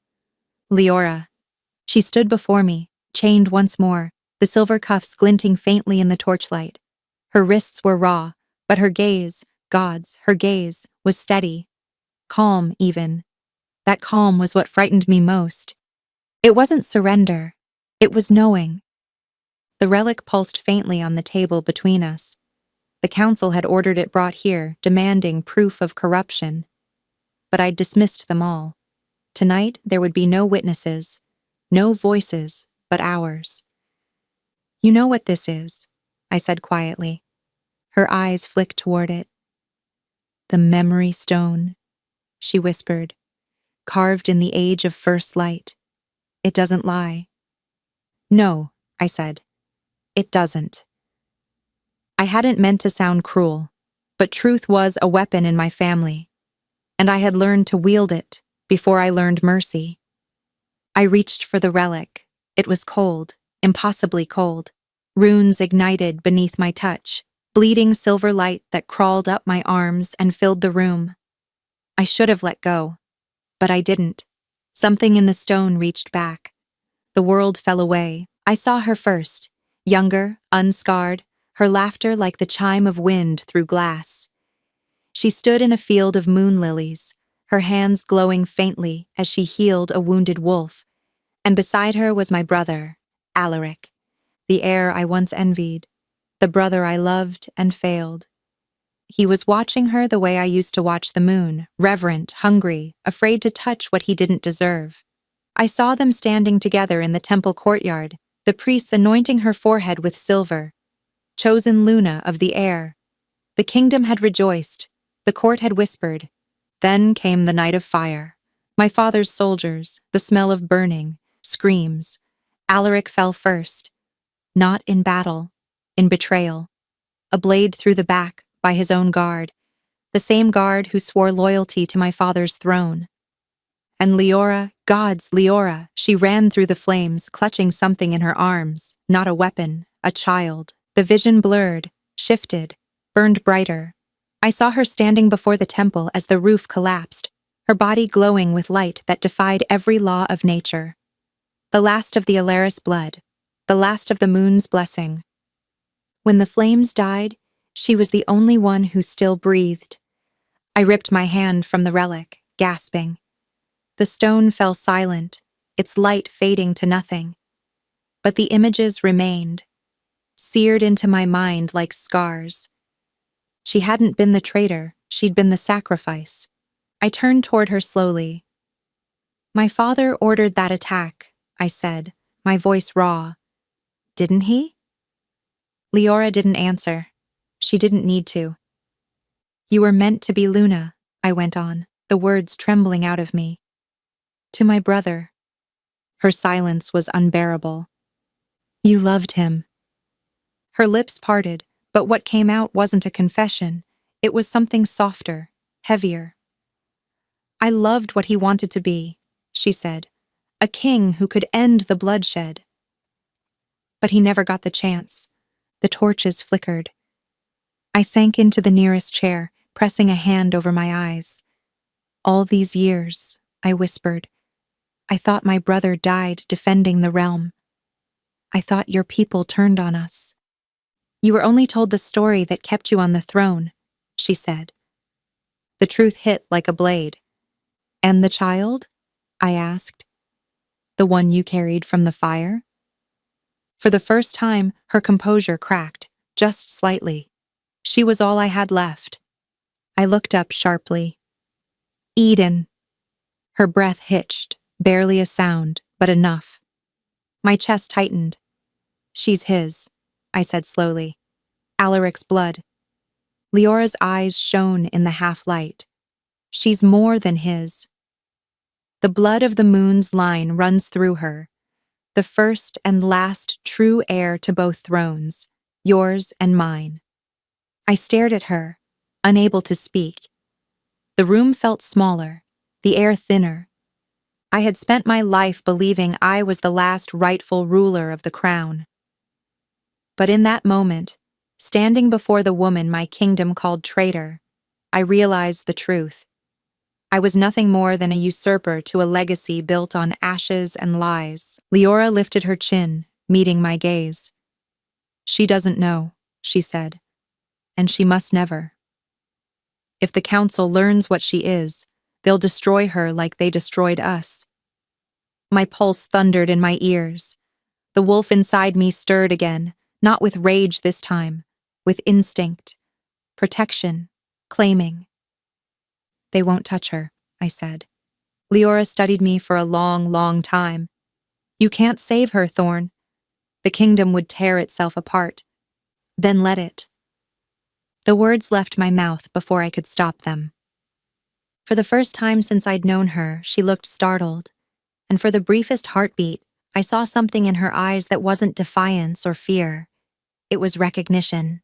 Leora. She stood before me, chained once more, the silver cuffs glinting faintly in the torchlight. Her wrists were raw, but her gaze, God's, her gaze, was steady. Calm, even. That calm was what frightened me most. It wasn't surrender. It was knowing. The relic pulsed faintly on the table between us. The council had ordered it brought here, demanding proof of corruption. But I'd dismissed them all. Tonight, there would be no witnesses, no voices, but ours. You know what this is, I said quietly. Her eyes flicked toward it. The memory stone, she whispered, carved in the age of first light. It doesn't lie. No, I said. It doesn't. I hadn't meant to sound cruel, but truth was a weapon in my family, and I had learned to wield it before I learned mercy. I reached for the relic. It was cold, impossibly cold. Runes ignited beneath my touch, bleeding silver light that crawled up my arms and filled the room. I should have let go, but I didn't. Something in the stone reached back. The world fell away. I saw her first, younger, unscarred, her laughter like the chime of wind through glass. She stood in a field of moon lilies, her hands glowing faintly as she healed a wounded wolf, and beside her was my brother, Alaric, the heir I once envied, the brother I loved and failed. He was watching her the way I used to watch the moon, reverent, hungry, afraid to touch what he didn't deserve. I saw them standing together in the temple courtyard, the priests anointing her forehead with silver. Chosen Luna of the air. The kingdom had rejoiced, the court had whispered. Then came the night of fire. My father's soldiers, the smell of burning, screams. Alaric fell first. Not in battle, in betrayal. A blade through the back by his own guard, the same guard who swore loyalty to my father's throne. And Leora, God's Leora, she ran through the flames, clutching something in her arms, not a weapon, a child. The vision blurred, shifted, burned brighter. I saw her standing before the temple as the roof collapsed, her body glowing with light that defied every law of nature. The last of the Alaris blood, the last of the moon's blessing. When the flames died, she was the only one who still breathed. I ripped my hand from the relic, gasping. The stone fell silent, its light fading to nothing. But the images remained, seared into my mind like scars. She hadn't been the traitor, she'd been the sacrifice. I turned toward her slowly. My father ordered that attack, I said, my voice raw. Didn't he? Leora didn't answer. She didn't need to. You were meant to be Luna, I went on, the words trembling out of me. To my brother. Her silence was unbearable. You loved him. Her lips parted, but what came out wasn't a confession. It was something softer, heavier. I loved what he wanted to be, she said, a king who could end the bloodshed. But he never got the chance. The torches flickered. I sank into the nearest chair, pressing a hand over my eyes. All these years, I whispered, I thought my brother died defending the realm. I thought your people turned on us. You were only told the story that kept you on the throne, she said. The truth hit like a blade. And the child? I asked. The one you carried from the fire? For the first time, her composure cracked, just slightly. She was all I had left. I looked up sharply. Eden. Her breath hitched, barely a sound, but enough. My chest tightened. She's his, I said slowly. Alaric's blood. Leora's eyes shone in the half-light. She's more than his. The blood of the moon's line runs through her, the first and last true heir to both thrones, yours and mine. I stared at her, unable to speak. The room felt smaller, the air thinner. I had spent my life believing I was the last rightful ruler of the crown. But in that moment, standing before the woman my kingdom called traitor, I realized the truth. I was nothing more than a usurper to a legacy built on ashes and lies. Leora lifted her chin, meeting my gaze. She doesn't know, she said, and she must never. If the council learns what she is, they'll destroy her like they destroyed us. My pulse thundered in my ears. The wolf inside me stirred again, not with rage this time, with instinct, protection, claiming. They won't touch her, I said. Leora studied me for a long, long time. You can't save her, Thorn. The kingdom would tear itself apart. Then let it. The words left my mouth before I could stop them. For the first time since I'd known her, she looked startled, and for the briefest heartbeat, I saw something in her eyes that wasn't defiance or fear. It was recognition.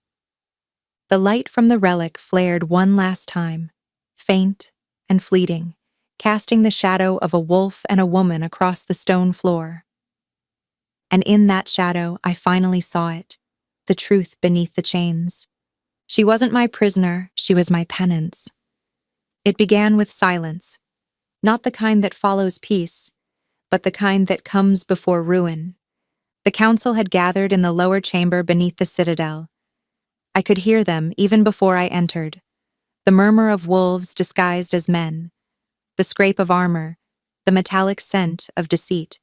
The light from the relic flared one last time, faint and fleeting, casting the shadow of a wolf and a woman across the stone floor. And in that shadow, I finally saw it, the truth beneath the chains. She wasn't my prisoner, she was my penance. It began with silence, not the kind that follows peace, but the kind that comes before ruin. The council had gathered in the lower chamber beneath the citadel. I could hear them even before I entered. The murmur of wolves disguised as men, the scrape of armor, the metallic scent of deceit.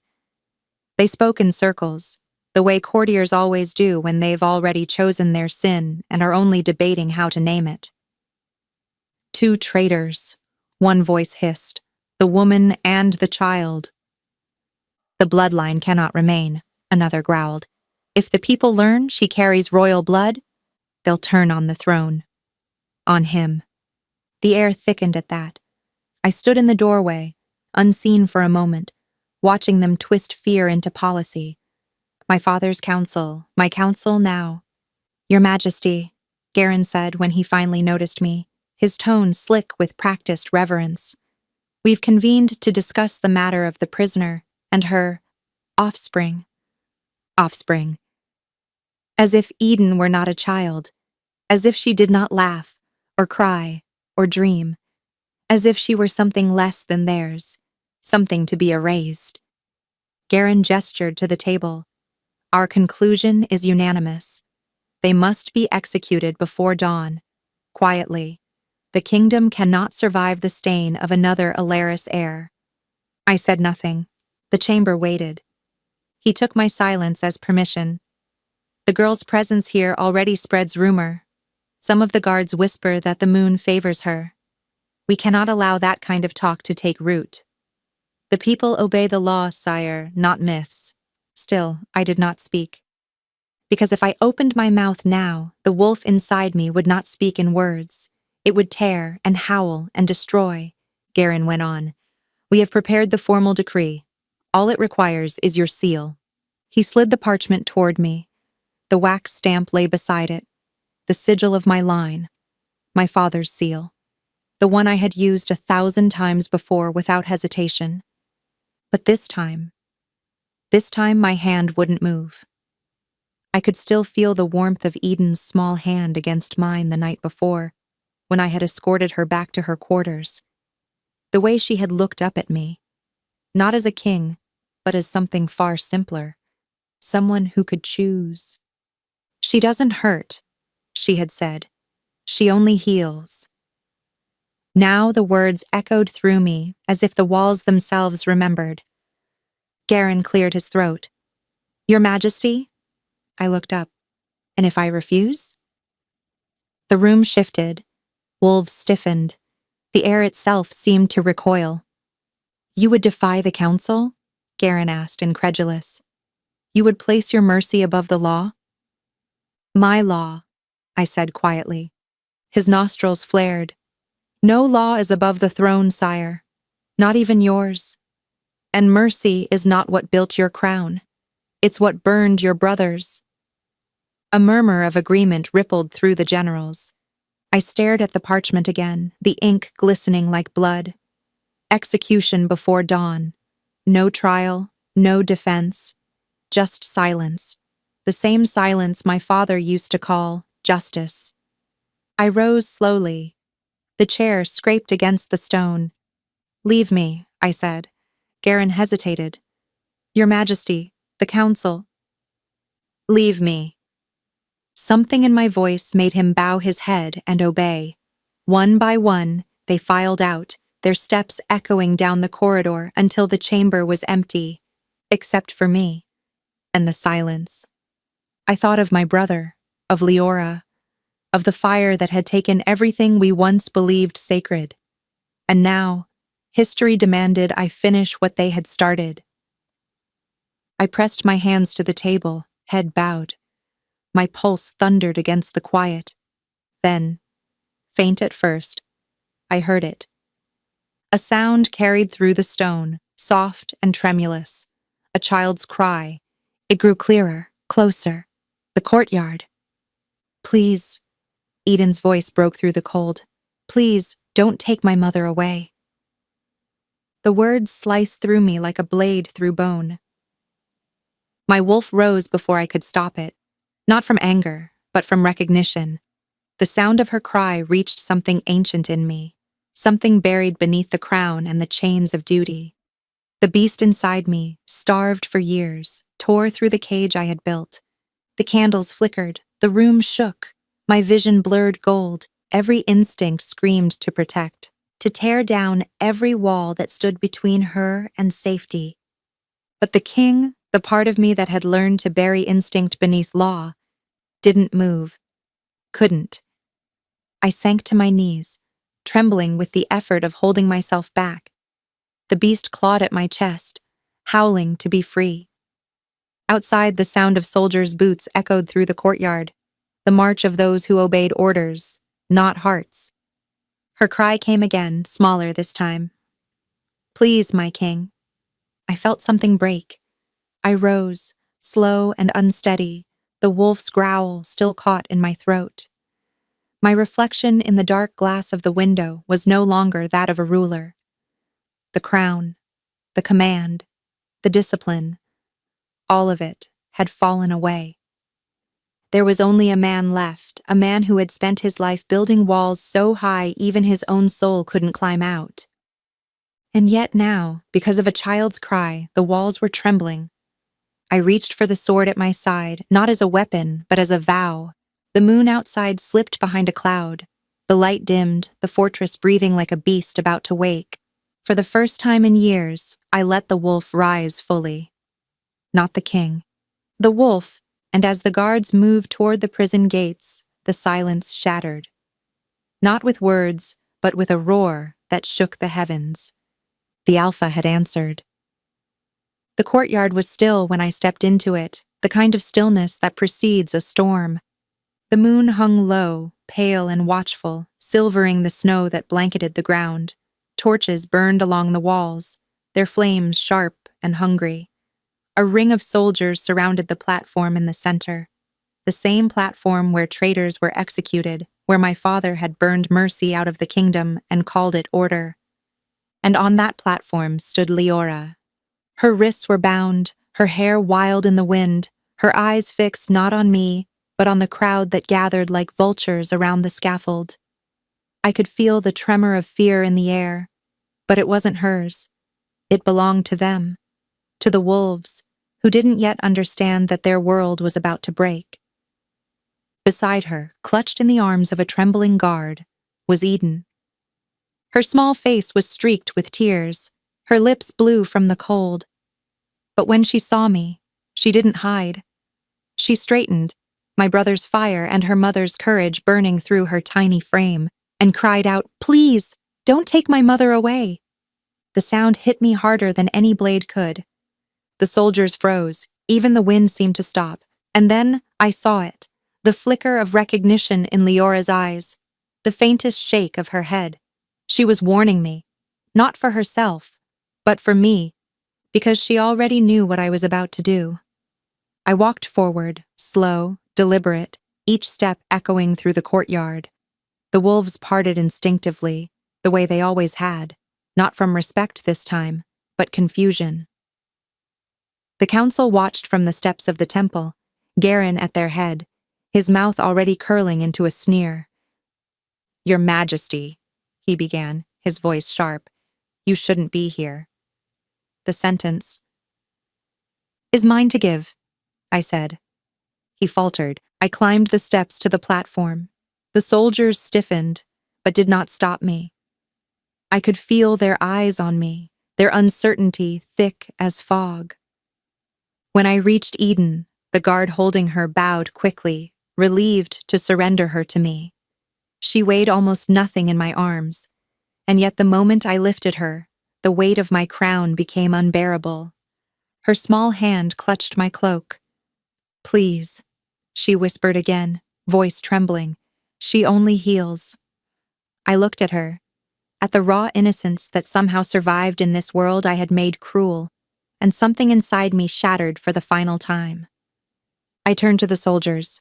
They spoke in circles, the way courtiers always do when they've already chosen their sin and are only debating how to name it. 2 traitors, one voice hissed, the woman and the child. The bloodline cannot remain, another growled. If the people learn she carries royal blood, they'll turn on the throne. On him. The air thickened at that. I stood in the doorway, unseen for a moment, watching them twist fear into policy. My father's counsel, my counsel now. Your Majesty, Garen said when he finally noticed me, his tone slick with practiced reverence. We've convened to discuss the matter of the prisoner and her offspring. Offspring. As if Eden were not a child, as if she did not laugh, or cry, or dream, as if she were something less than theirs, something to be erased. Garen gestured to the table. Our conclusion is unanimous. They must be executed before dawn, quietly. The kingdom cannot survive the stain of another Alaris heir. I said nothing. The chamber waited. He took my silence as permission. The girl's presence here already spreads rumor. Some of the guards whisper that the moon favors her. We cannot allow that kind of talk to take root. The people obey the law, sire, not myths. Still, I did not speak. Because if I opened my mouth now, the wolf inside me would not speak in words. It would tear and howl and destroy. Garen went on. We have prepared the formal decree. All it requires is your seal. He slid the parchment toward me. The wax stamp lay beside it, the sigil of my line, my father's seal, the one I had used 1,000 times before without hesitation. But this time my hand wouldn't move. I could still feel the warmth of Eden's small hand against mine the night before, when I had escorted her back to her quarters. The way she had looked up at me, not as a king, but as something far simpler, someone who could choose. She doesn't hurt, she had said. She only heals. Now the words echoed through me as if the walls themselves remembered. Garen cleared his throat. Your Majesty? I looked up. And if I refuse? The room shifted. Wolves stiffened. The air itself seemed to recoil. You would defy the council? Garen asked, incredulous. You would place your mercy above the law? My law, I said quietly. His nostrils flared. No law is above the throne, sire. Not even yours. And mercy is not what built your crown. It's what burned your brothers. A murmur of agreement rippled through the generals. I stared at the parchment again, the ink glistening like blood. Execution before dawn. No trial, no defense. Just silence. The same silence my father used to call justice. I rose slowly. The chair scraped against the stone. Leave me, I said. Garen hesitated. Your Majesty, the council. Leave me. Something in my voice made him bow his head and obey. One by one, they filed out, their steps echoing down the corridor until the chamber was empty, except for me, and the silence. I thought of my brother, of Leora, of the fire that had taken everything we once believed sacred. And now, History demanded I finish what they had started. I pressed my hands to the table, head bowed. My pulse thundered against the quiet. Then, faint at first, I heard it. A sound carried through the stone, soft and tremulous. A child's cry. It grew clearer, closer. The courtyard. Please, Eden's voice broke through the cold. Please, don't take my mother away. The words sliced through me like a blade through bone. My wolf rose before I could stop it, not from anger, but from recognition. The sound of her cry reached something ancient in me, something buried beneath the crown and the chains of duty. The beast inside me, starved for years, tore through the cage I had built. The candles flickered, the room shook, my vision blurred gold, every instinct screamed to protect, to tear down every wall that stood between her and safety. But the king, the part of me that had learned to bury instinct beneath law, didn't move, couldn't. I sank to my knees, trembling with the effort of holding myself back. The beast clawed at my chest, howling to be free. Outside, the sound of soldiers' boots echoed through the courtyard, the march of those who obeyed orders, not hearts. Her cry came again, smaller this time. Please, my king. I felt something break. I rose, slow and unsteady, the wolf's growl still caught in my throat. My reflection in the dark glass of the window was no longer that of a ruler. The crown, the command, the discipline, all of it had fallen away. There was only a man left, a man who had spent his life building walls so high even his own soul couldn't climb out. And yet now, because of a child's cry, the walls were trembling. I reached for the sword at my side, not as a weapon, but as a vow. The moon outside slipped behind a cloud. The light dimmed, the fortress breathing like a beast about to wake. For the first time in years, I let the wolf rise fully. Not the king. The wolf, and as the guards moved toward the prison gates, the silence shattered. Not with words, but with a roar that shook the heavens. The Alpha had answered. The courtyard was still when I stepped into it, the kind of stillness that precedes a storm. The moon hung low, pale and watchful, silvering the snow that blanketed the ground. Torches burned along the walls, their flames sharp and hungry. A ring of soldiers surrounded the platform in the center, the same platform where traitors were executed, where my father had burned mercy out of the kingdom and called it order. And on that platform stood Leora. Her wrists were bound, her hair wild in the wind, her eyes fixed not on me, but on the crowd that gathered like vultures around the scaffold. I could feel the tremor of fear in the air, but it wasn't hers. It belonged to them, to the wolves, who didn't yet understand that their world was about to break. Beside her, clutched in the arms of a trembling guard, was Eden. Her small face was streaked with tears, her lips blue from the cold. But when she saw me, she didn't hide. She straightened, my brother's fire and her mother's courage burning through her tiny frame, and cried out, "Please, don't take my mother away." The sound hit me harder than any blade could. The soldiers froze, even the wind seemed to stop, and then I saw it, the flicker of recognition in Leora's eyes, the faintest shake of her head. She was warning me, not for herself, but for me, because she already knew what I was about to do. I walked forward, slow, deliberate, each step echoing through the courtyard. The wolves parted instinctively, the way they always had, not from respect this time, but confusion. The council watched from the steps of the temple, Garen at their head, his mouth already curling into a sneer. "Your Majesty," he began, his voice sharp, "you shouldn't be here." The sentence is mine to give, I said. He faltered. I climbed the steps to the platform. The soldiers stiffened, but did not stop me. I could feel their eyes on me, their uncertainty thick as fog. When I reached Eden, the guard holding her bowed quickly, relieved to surrender her to me. She weighed almost nothing in my arms, and yet the moment I lifted her, The weight of my crown became unbearable. Her small hand clutched my cloak. "Please," she whispered again, voice trembling. "She only heals." I looked at her, at the raw innocence that somehow survived in this world I had made cruel, and something inside me shattered for the final time. I turned to the soldiers.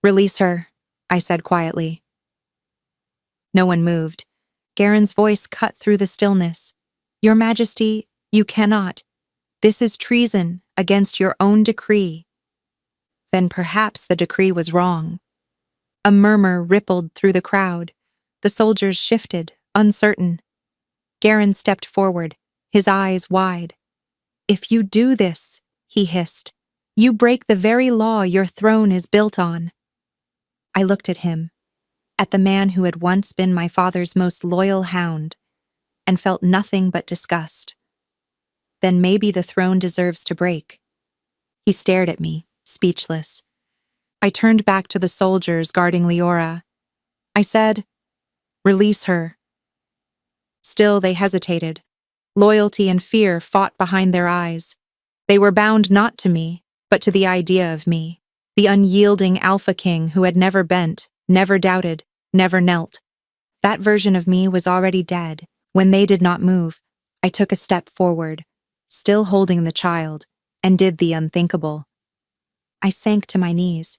"Release her," I said quietly. No one moved. Garen's voice cut through the stillness. "Your Majesty, you cannot. This is treason against your own decree." Then perhaps the decree was wrong. A murmur rippled through the crowd. The soldiers shifted, uncertain. Garen stepped forward, his eyes wide. "If you do this," he hissed, "you break the very law your throne is built on." I looked at him, at the man who had once been my father's most loyal hound, and felt nothing but disgust. Then maybe the throne deserves to break. He stared at me, speechless. I turned back to the soldiers guarding Leora. I said, "Release her." Still they hesitated. Loyalty and fear fought behind their eyes. They were bound not to me, but to the idea of me, the unyielding alpha king who had never bent, never doubted, never knelt. That version of me was already dead. When they did not move, I took a step forward, still holding the child, and did the unthinkable. I sank to my knees.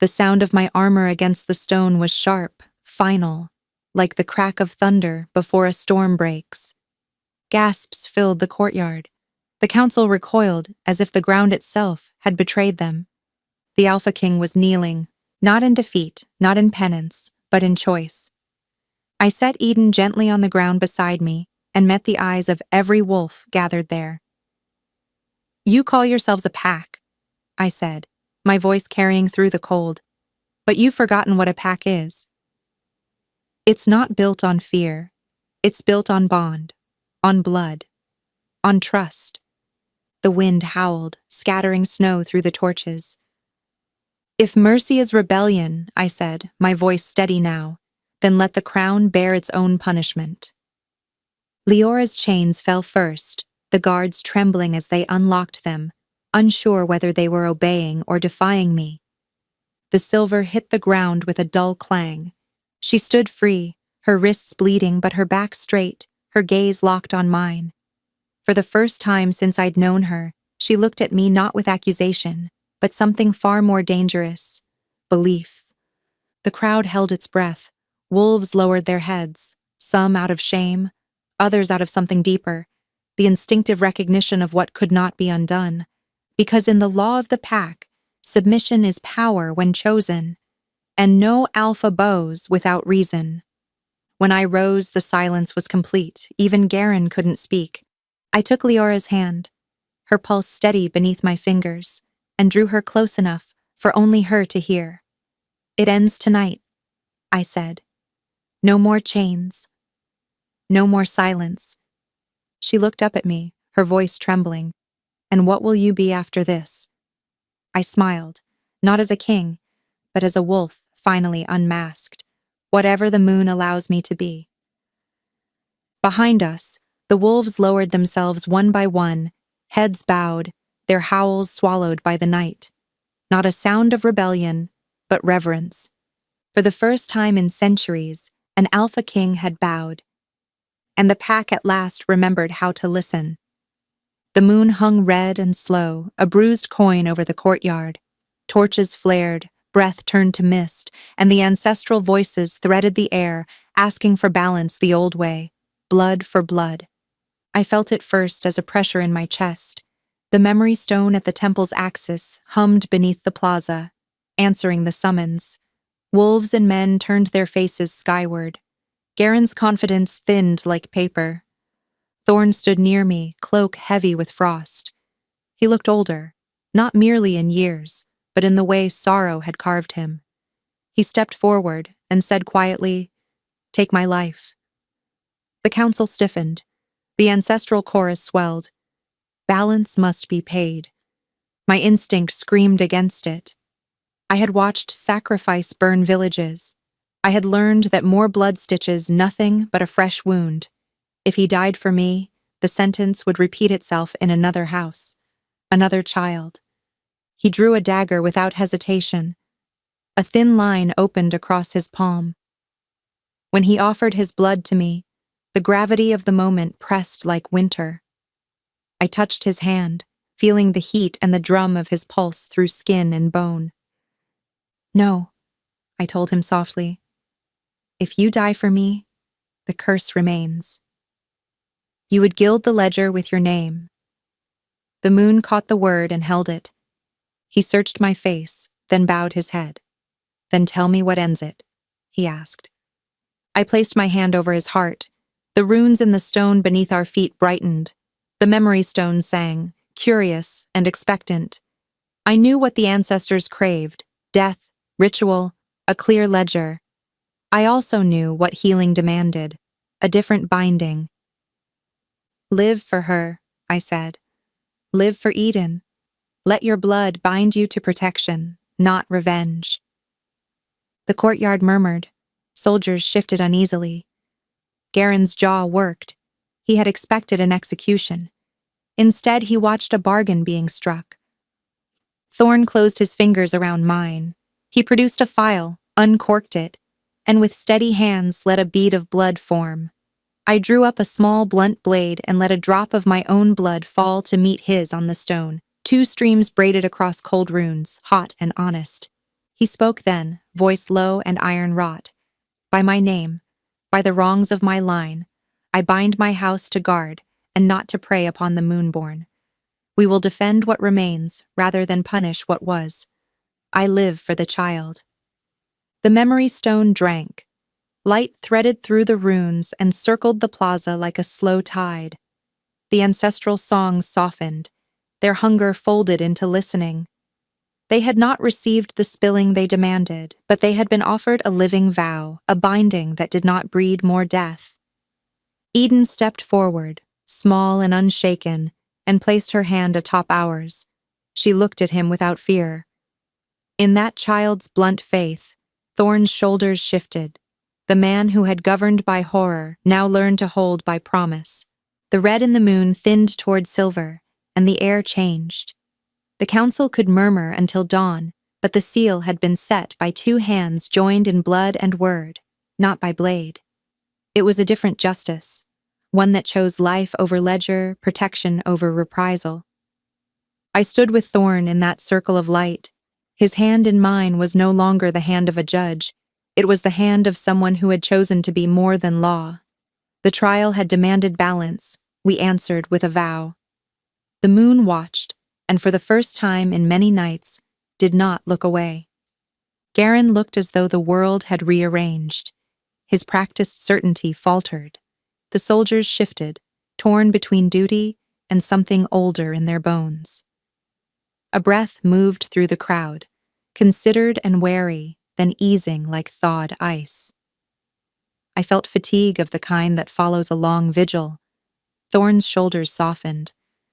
The sound of my armor against the stone was sharp, final, like the crack of thunder before a storm breaks. Gasps filled the courtyard. The council recoiled as if the ground itself had betrayed them. The Alpha King was kneeling, not in defeat, not in penance, but in choice. I set Eden gently on the ground beside me and met the eyes of every wolf gathered there. "You call yourselves a pack," I said, my voice carrying through the cold, "but you've forgotten what a pack is. It's not built on fear. It's built on bond, on blood, on trust." The wind howled, scattering snow through the torches. "If mercy is rebellion," I said, my voice steady now, "then let the crown bear its own punishment." Leora's chains fell first, the guards trembling as they unlocked them, unsure whether they were obeying or defying me. The silver hit the ground with a dull clang. She stood free, her wrists bleeding but her back straight, her gaze locked on mine. For the first time since I'd known her, she looked at me not with accusation, but something far more dangerous: belief. The crowd held its breath. Wolves lowered their heads, some out of shame, others out of something deeper, the instinctive recognition of what could not be undone. Because in the law of the pack, submission is power when chosen, and no alpha bows without reason. When I rose, the silence was complete. Even Garen couldn't speak. I took Leora's hand, her pulse steady beneath my fingers, and drew her close enough for only her to hear. "It ends tonight," I said. "No more chains. No more silence." She looked up at me, her voice trembling. "And what will you be after this?" I smiled, not as a king, but as a wolf finally unmasked. "Whatever the moon allows me to be." Behind us, the wolves lowered themselves one by one, heads bowed, their howls swallowed by the night. Not a sound of rebellion, but reverence. For the first time in centuries, an alpha king had bowed. And the pack at last remembered how to listen. The moon hung red and slow, a bruised coin over the courtyard. Torches flared, breath turned to mist, and the ancestral voices threaded the air, asking for balance the old way, blood for blood. I felt it first as a pressure in my chest. The memory stone at the temple's axis hummed beneath the plaza, answering the summons. Wolves and men turned their faces skyward. Garen's confidence thinned like paper. Thorn stood near me, cloak heavy with frost. He looked older, not merely in years, but in the way sorrow had carved him. He stepped forward and said quietly, "Take my life." The council stiffened. The ancestral chorus swelled. Balance must be paid. My instinct screamed against it. I had watched sacrifice burn villages. I had learned that more blood stitches nothing but a fresh wound. If he died for me, the sentence would repeat itself in another house, another child. He drew a dagger without hesitation. A thin line opened across his palm. When he offered his blood to me, the gravity of the moment pressed like winter. I touched his hand, feeling the heat and the drum of his pulse through skin and bone. "No," I told him softly. "If you die for me, the curse remains. You would gild the ledger with your name." The moon caught the word and held it. He searched my face, then bowed his head. "Then tell me what ends it," he asked. I placed my hand over his heart. The runes in the stone beneath our feet brightened. The memory stone sang, curious and expectant. I knew what the ancestors craved: death, ritual, a clear ledger. I also knew what healing demanded: a different binding. "Live for her," I said. "Live for Eden. Let your blood bind you to protection, not revenge." The courtyard murmured. Soldiers shifted uneasily. Garen's jaw worked. He had expected an execution. Instead, he watched a bargain being struck. Thorn closed his fingers around mine. He produced a phial, uncorked it, and with steady hands let a bead of blood form. I drew up a small blunt blade and let a drop of my own blood fall to meet his on the stone. Two streams braided across cold runes, hot and honest. He spoke then, voice low and iron wrought. "By my name, by the wrongs of my line, I bind my house to guard, and not to prey upon the moonborn. We will defend what remains, rather than punish what was. I live for the child." The memory stone drank. Light threaded through the runes and circled the plaza like a slow tide. The ancestral songs softened, their hunger folded into listening. They had not received the spilling they demanded, but they had been offered a living vow, a binding that did not breed more death. Eden stepped forward, small and unshaken, and placed her hand atop ours. She looked at him without fear. In that child's blunt faith, Thorn's shoulders shifted. The man who had governed by horror now learned to hold by promise. The red in the moon thinned toward silver, and the air changed. The council could murmur until dawn, but the seal had been set by two hands joined in blood and word, not by blade. It was a different justice, one that chose life over ledger, protection over reprisal. I stood with Thorn in that circle of light. His hand in mine was no longer the hand of a judge. It was the hand of someone who had chosen to be more than law. The trial had demanded balance. We answered with a vow. The moon watched, and for the first time in many nights, did not look away. Garen looked as though the world had rearranged. His practiced certainty faltered. The soldiers shifted, torn between duty and something older in their bones. A breath moved through the crowd, considered and wary, then easing like thawed ice. I felt fatigue of the kind that follows a long vigil. Thorn's shoulders softened.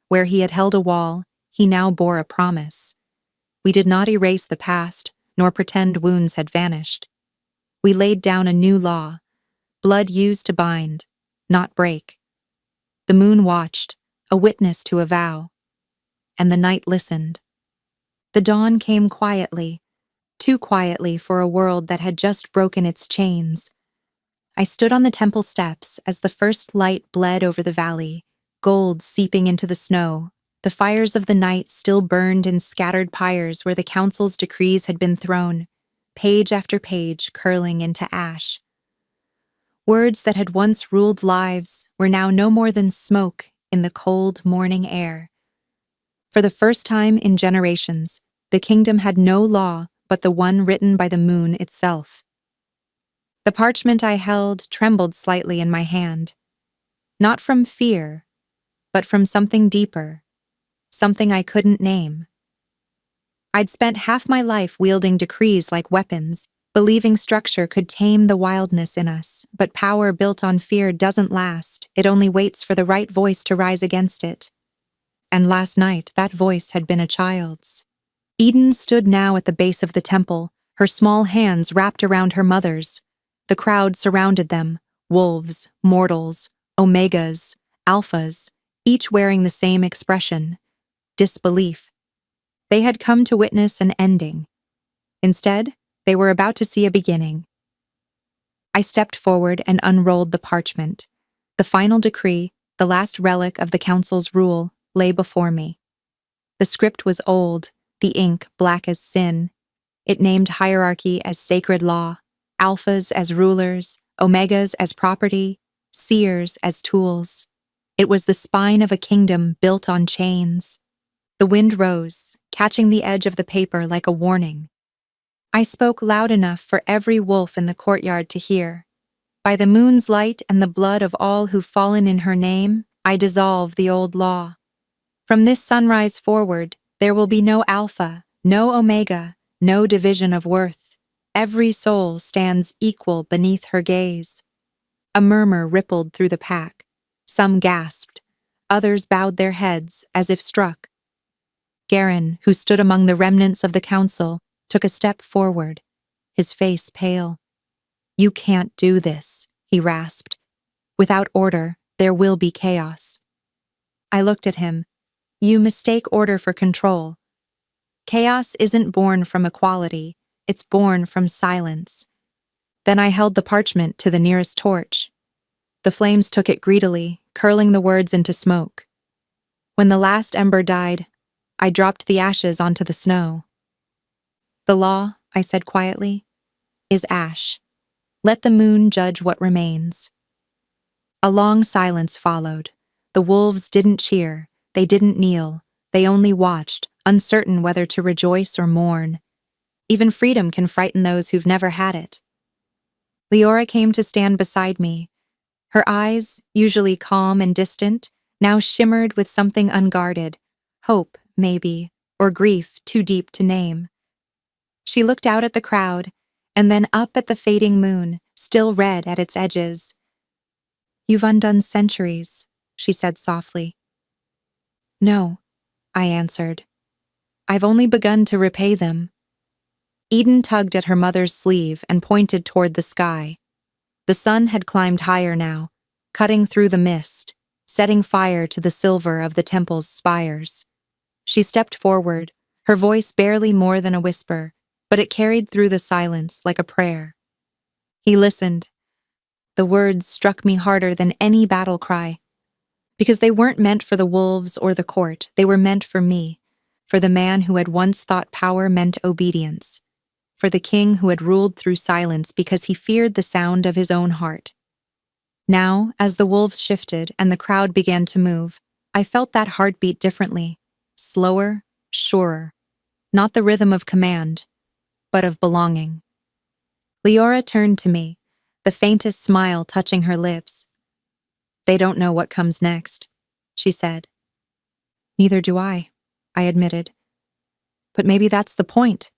Where he had held a wall, he now bore a promise. We did not erase the past, nor pretend wounds had vanished. We laid down a new law, blood used to bind, not break. The moon watched, a witness to a vow, and the night listened. The dawn came quietly, too quietly for a world that had just broken its chains. I stood on the temple steps as the first light bled over the valley, gold seeping into the snow. The fires of the night still burned in scattered pyres where the council's decrees had been thrown, page after page curling into ash. Words that had once ruled lives were now no more than smoke in the cold morning air. For the first time in generations, the kingdom had no law but the one written by the moon itself. The parchment I held trembled slightly in my hand, not from fear, but from something deeper. Something I couldn't name. I'd spent half my life wielding decrees like weapons, believing structure could tame the wildness in us, but power built on fear doesn't last, it only waits for the right voice to rise against it. And last night, that voice had been a child's. Eden stood now at the base of the temple, her small hands wrapped around her mother's. The crowd surrounded them, wolves, mortals, omegas, alphas, each wearing the same expression: disbelief. They had come to witness an ending. Instead, they were about to see a beginning. I stepped forward and unrolled the parchment. The final decree, the last relic of the council's rule, lay before me. The script was old, the ink black as sin. It named hierarchy as sacred law, alphas as rulers, omegas as property, seers as tools. It was the spine of a kingdom built on chains. The wind rose, catching the edge of the paper like a warning. I spoke loud enough for every wolf in the courtyard to hear. By the moon's light and the blood of all who've fallen in her name, I dissolve the old law. From this sunrise forward, there will be no alpha, no omega, no division of worth. Every soul stands equal beneath her gaze. A murmur rippled through the pack. Some gasped. Others bowed their heads as if struck. Garen, who stood among the remnants of the council, took a step forward, his face pale. "You can't do this," he rasped. "Without order, there will be chaos." I looked at him. "You mistake order for control. Chaos isn't born from equality, it's born from silence." Then I held the parchment to the nearest torch. The flames took it greedily, curling the words into smoke. When the last ember died, I dropped the ashes onto the snow. "The law," I said quietly, "is ash. Let the moon judge what remains." A long silence followed. The wolves didn't cheer, they didn't kneel, they only watched, uncertain whether to rejoice or mourn. Even freedom can frighten those who've never had it. Leora came to stand beside me. Her eyes, usually calm and distant, now shimmered with something unguarded. Hope, maybe, or grief too deep to name. She looked out at the crowd, and then up at the fading moon, still red at its edges. "You've undone centuries," she said softly. "No," I answered. "I've only begun to repay them." Eden tugged at her mother's sleeve and pointed toward the sky. The sun had climbed higher now, cutting through the mist, setting fire to the silver of the temple's spires. She stepped forward, her voice barely more than a whisper, but it carried through the silence like a prayer. He listened. The words struck me harder than any battle cry. Because they weren't meant for the wolves or the court, they were meant for me, for the man who had once thought power meant obedience, for the king who had ruled through silence because he feared the sound of his own heart. Now, as the wolves shifted and the crowd began to move, I felt that heartbeat differently, slower, surer, not the rhythm of command, but of belonging. Leora turned to me, the faintest smile touching her lips. "They don't know what comes next," she said. "Neither do I admitted. "But maybe that's the point."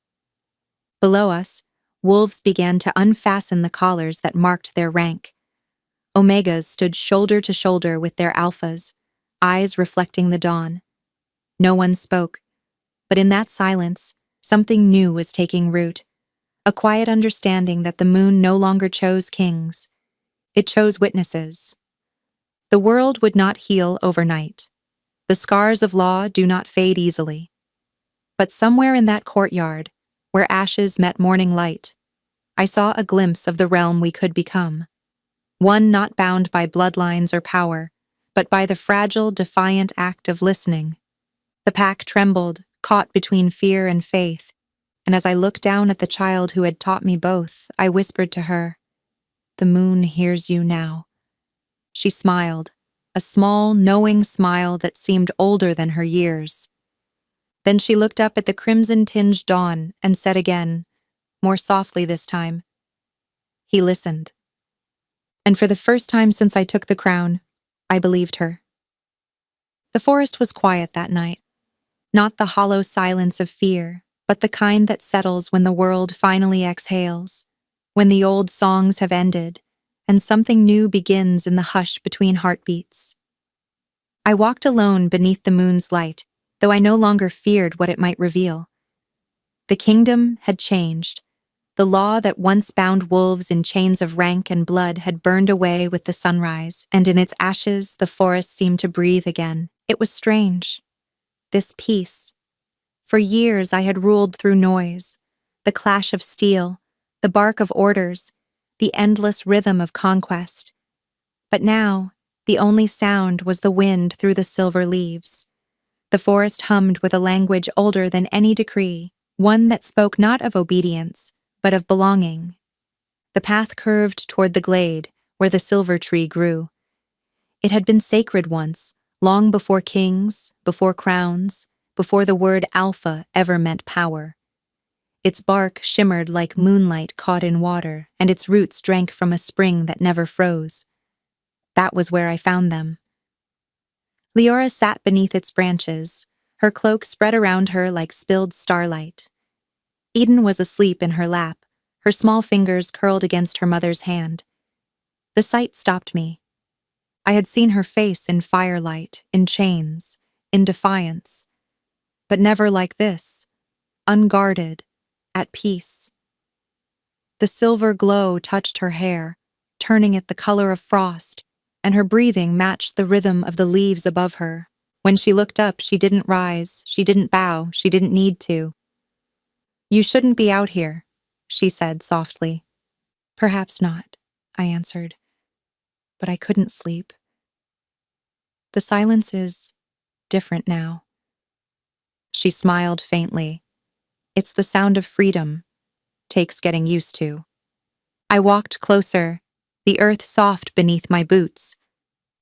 Below us, wolves began to unfasten the collars that marked their rank. Omegas stood shoulder to shoulder with their alphas, eyes reflecting the dawn. No one spoke, but in that silence, something new was taking root. A quiet understanding that the moon no longer chose kings. It chose witnesses. The world would not heal overnight. The scars of law do not fade easily. But somewhere in that courtyard, where ashes met morning light, I saw a glimpse of the realm we could become. One not bound by bloodlines or power, but by the fragile, defiant act of listening. The pack trembled, caught between fear and faith, and as I looked down at the child who had taught me both, I whispered to her, "The moon hears you now." She smiled, a small, knowing smile that seemed older than her years. Then she looked up at the crimson-tinged dawn and said again, more softly this time, "He listened." And for the first time since I took the crown, I believed her. The forest was quiet that night. Not the hollow silence of fear, but the kind that settles when the world finally exhales, when the old songs have ended, and something new begins in the hush between heartbeats. I walked alone beneath the moon's light, though I no longer feared what it might reveal. The kingdom had changed, The law that once bound wolves in chains of rank and blood had burned away with the sunrise, and in its ashes the forest seemed to breathe again. It was strange. This peace. For years I had ruled through noise, the clash of steel, the bark of orders, the endless rhythm of conquest. But now, the only sound was the wind through the silver leaves. The forest hummed with a language older than any decree, one that spoke not of obedience, but of belonging. The path curved toward the glade, where the silver tree grew. It had been sacred once, long before kings, before crowns, before the word alpha ever meant power. Its bark shimmered like moonlight caught in water, and its roots drank from a spring that never froze. That was where I found them. Leora sat beneath its branches, her cloak spread around her like spilled starlight. Eden was asleep in her lap, her small fingers curled against her mother's hand. The sight stopped me. I had seen her face in firelight, in chains, in defiance, but never like this, unguarded, at peace. The silver glow touched her hair, turning it the color of frost, and her breathing matched the rhythm of the leaves above her. When she looked up, she didn't rise, she didn't bow, she didn't need to. "You shouldn't be out here," she said softly. "Perhaps not," I answered, but I couldn't sleep. The silence is different now. She smiled faintly. "It's the sound of freedom. Takes getting used to." I walked closer, the earth soft beneath my boots.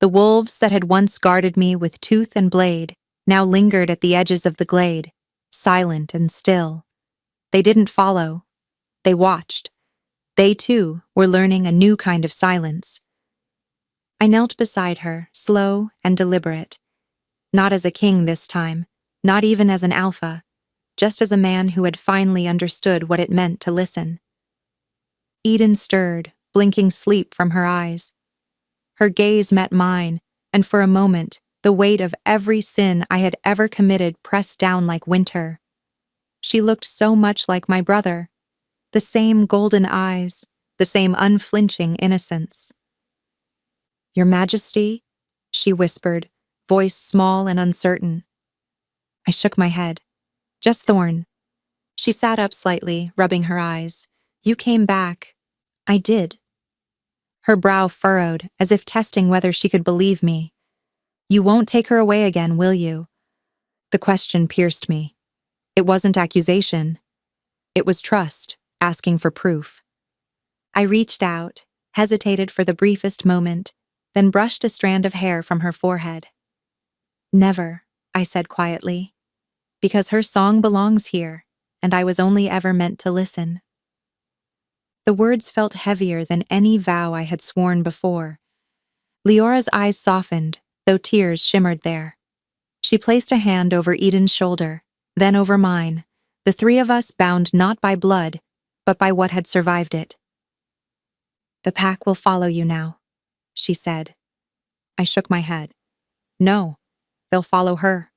The wolves that had once guarded me with tooth and blade now lingered at the edges of the glade, silent and still. They didn't follow. They watched. They, too, were learning a new kind of silence. I knelt beside her, slow and deliberate. Not as a king this time, not even as an alpha, just as a man who had finally understood what it meant to listen. Eden stirred, blinking sleep from her eyes. Her gaze met mine, and for a moment, the weight of every sin I had ever committed pressed down like winter. She looked so much like my brother. The same golden eyes, the same unflinching innocence. "Your Majesty?" she whispered, voice small and uncertain. I shook my head. "Just Thorn." She sat up slightly, rubbing her eyes. "You came back." "I did." Her brow furrowed, as if testing whether she could believe me. "You won't take her away again, will you?" The question pierced me. It wasn't accusation. It was trust, asking for proof. I reached out, hesitated for the briefest moment, then brushed a strand of hair from her forehead. "Never," I said quietly, "because her song belongs here, and I was only ever meant to listen." The words felt heavier than any vow I had sworn before. Leora's eyes softened, though tears shimmered there. She placed a hand over Eden's shoulder, then over mine, the three of us bound not by blood, but by what had survived it. "The pack will follow you now," she said. I shook my head. "No, they'll follow her."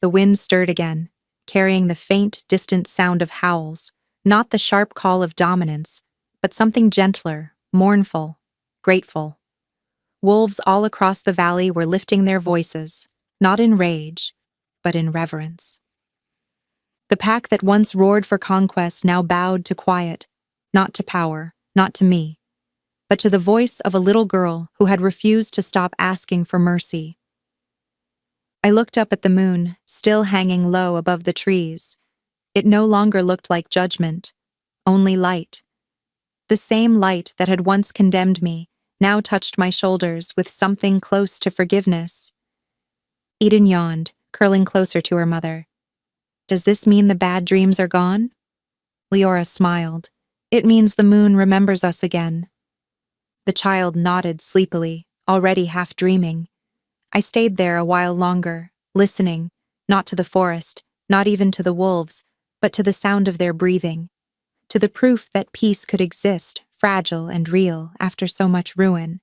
The wind stirred again, carrying the faint, distant sound of howls, not the sharp call of dominance, but something gentler, mournful, grateful. Wolves all across the valley were lifting their voices, not in rage, but in reverence. The pack that once roared for conquest now bowed to quiet, not to power, not to me, but to the voice of a little girl who had refused to stop asking for mercy. I looked up at the moon, still hanging low above the trees. It no longer looked like judgment, only light. The same light that had once condemned me now touched my shoulders with something close to forgiveness. Eden yawned, curling closer to her mother. "Does this mean the bad dreams are gone?" Leora smiled. "It means the moon remembers us again." The child nodded sleepily, already half dreaming. I stayed there a while longer, listening, not to the forest, not even to the wolves, but to the sound of their breathing, to the proof that peace could exist, fragile and real, after so much ruin.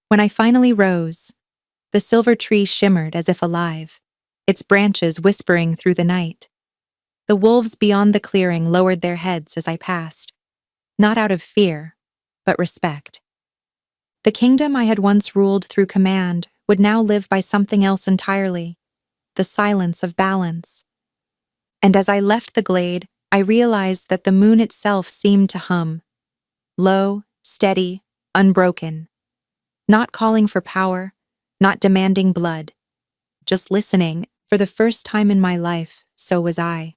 When I finally rose, the silver tree shimmered as if alive, its branches whispering through the night. The wolves beyond the clearing lowered their heads as I passed, not out of fear, but respect. The kingdom I had once ruled through command would now live by something else entirely, the silence of balance. And as I left the glade, I realized that the moon itself seemed to hum, low, steady, unbroken, not calling for power, not demanding blood, just listening. For the first time in my life, so was I.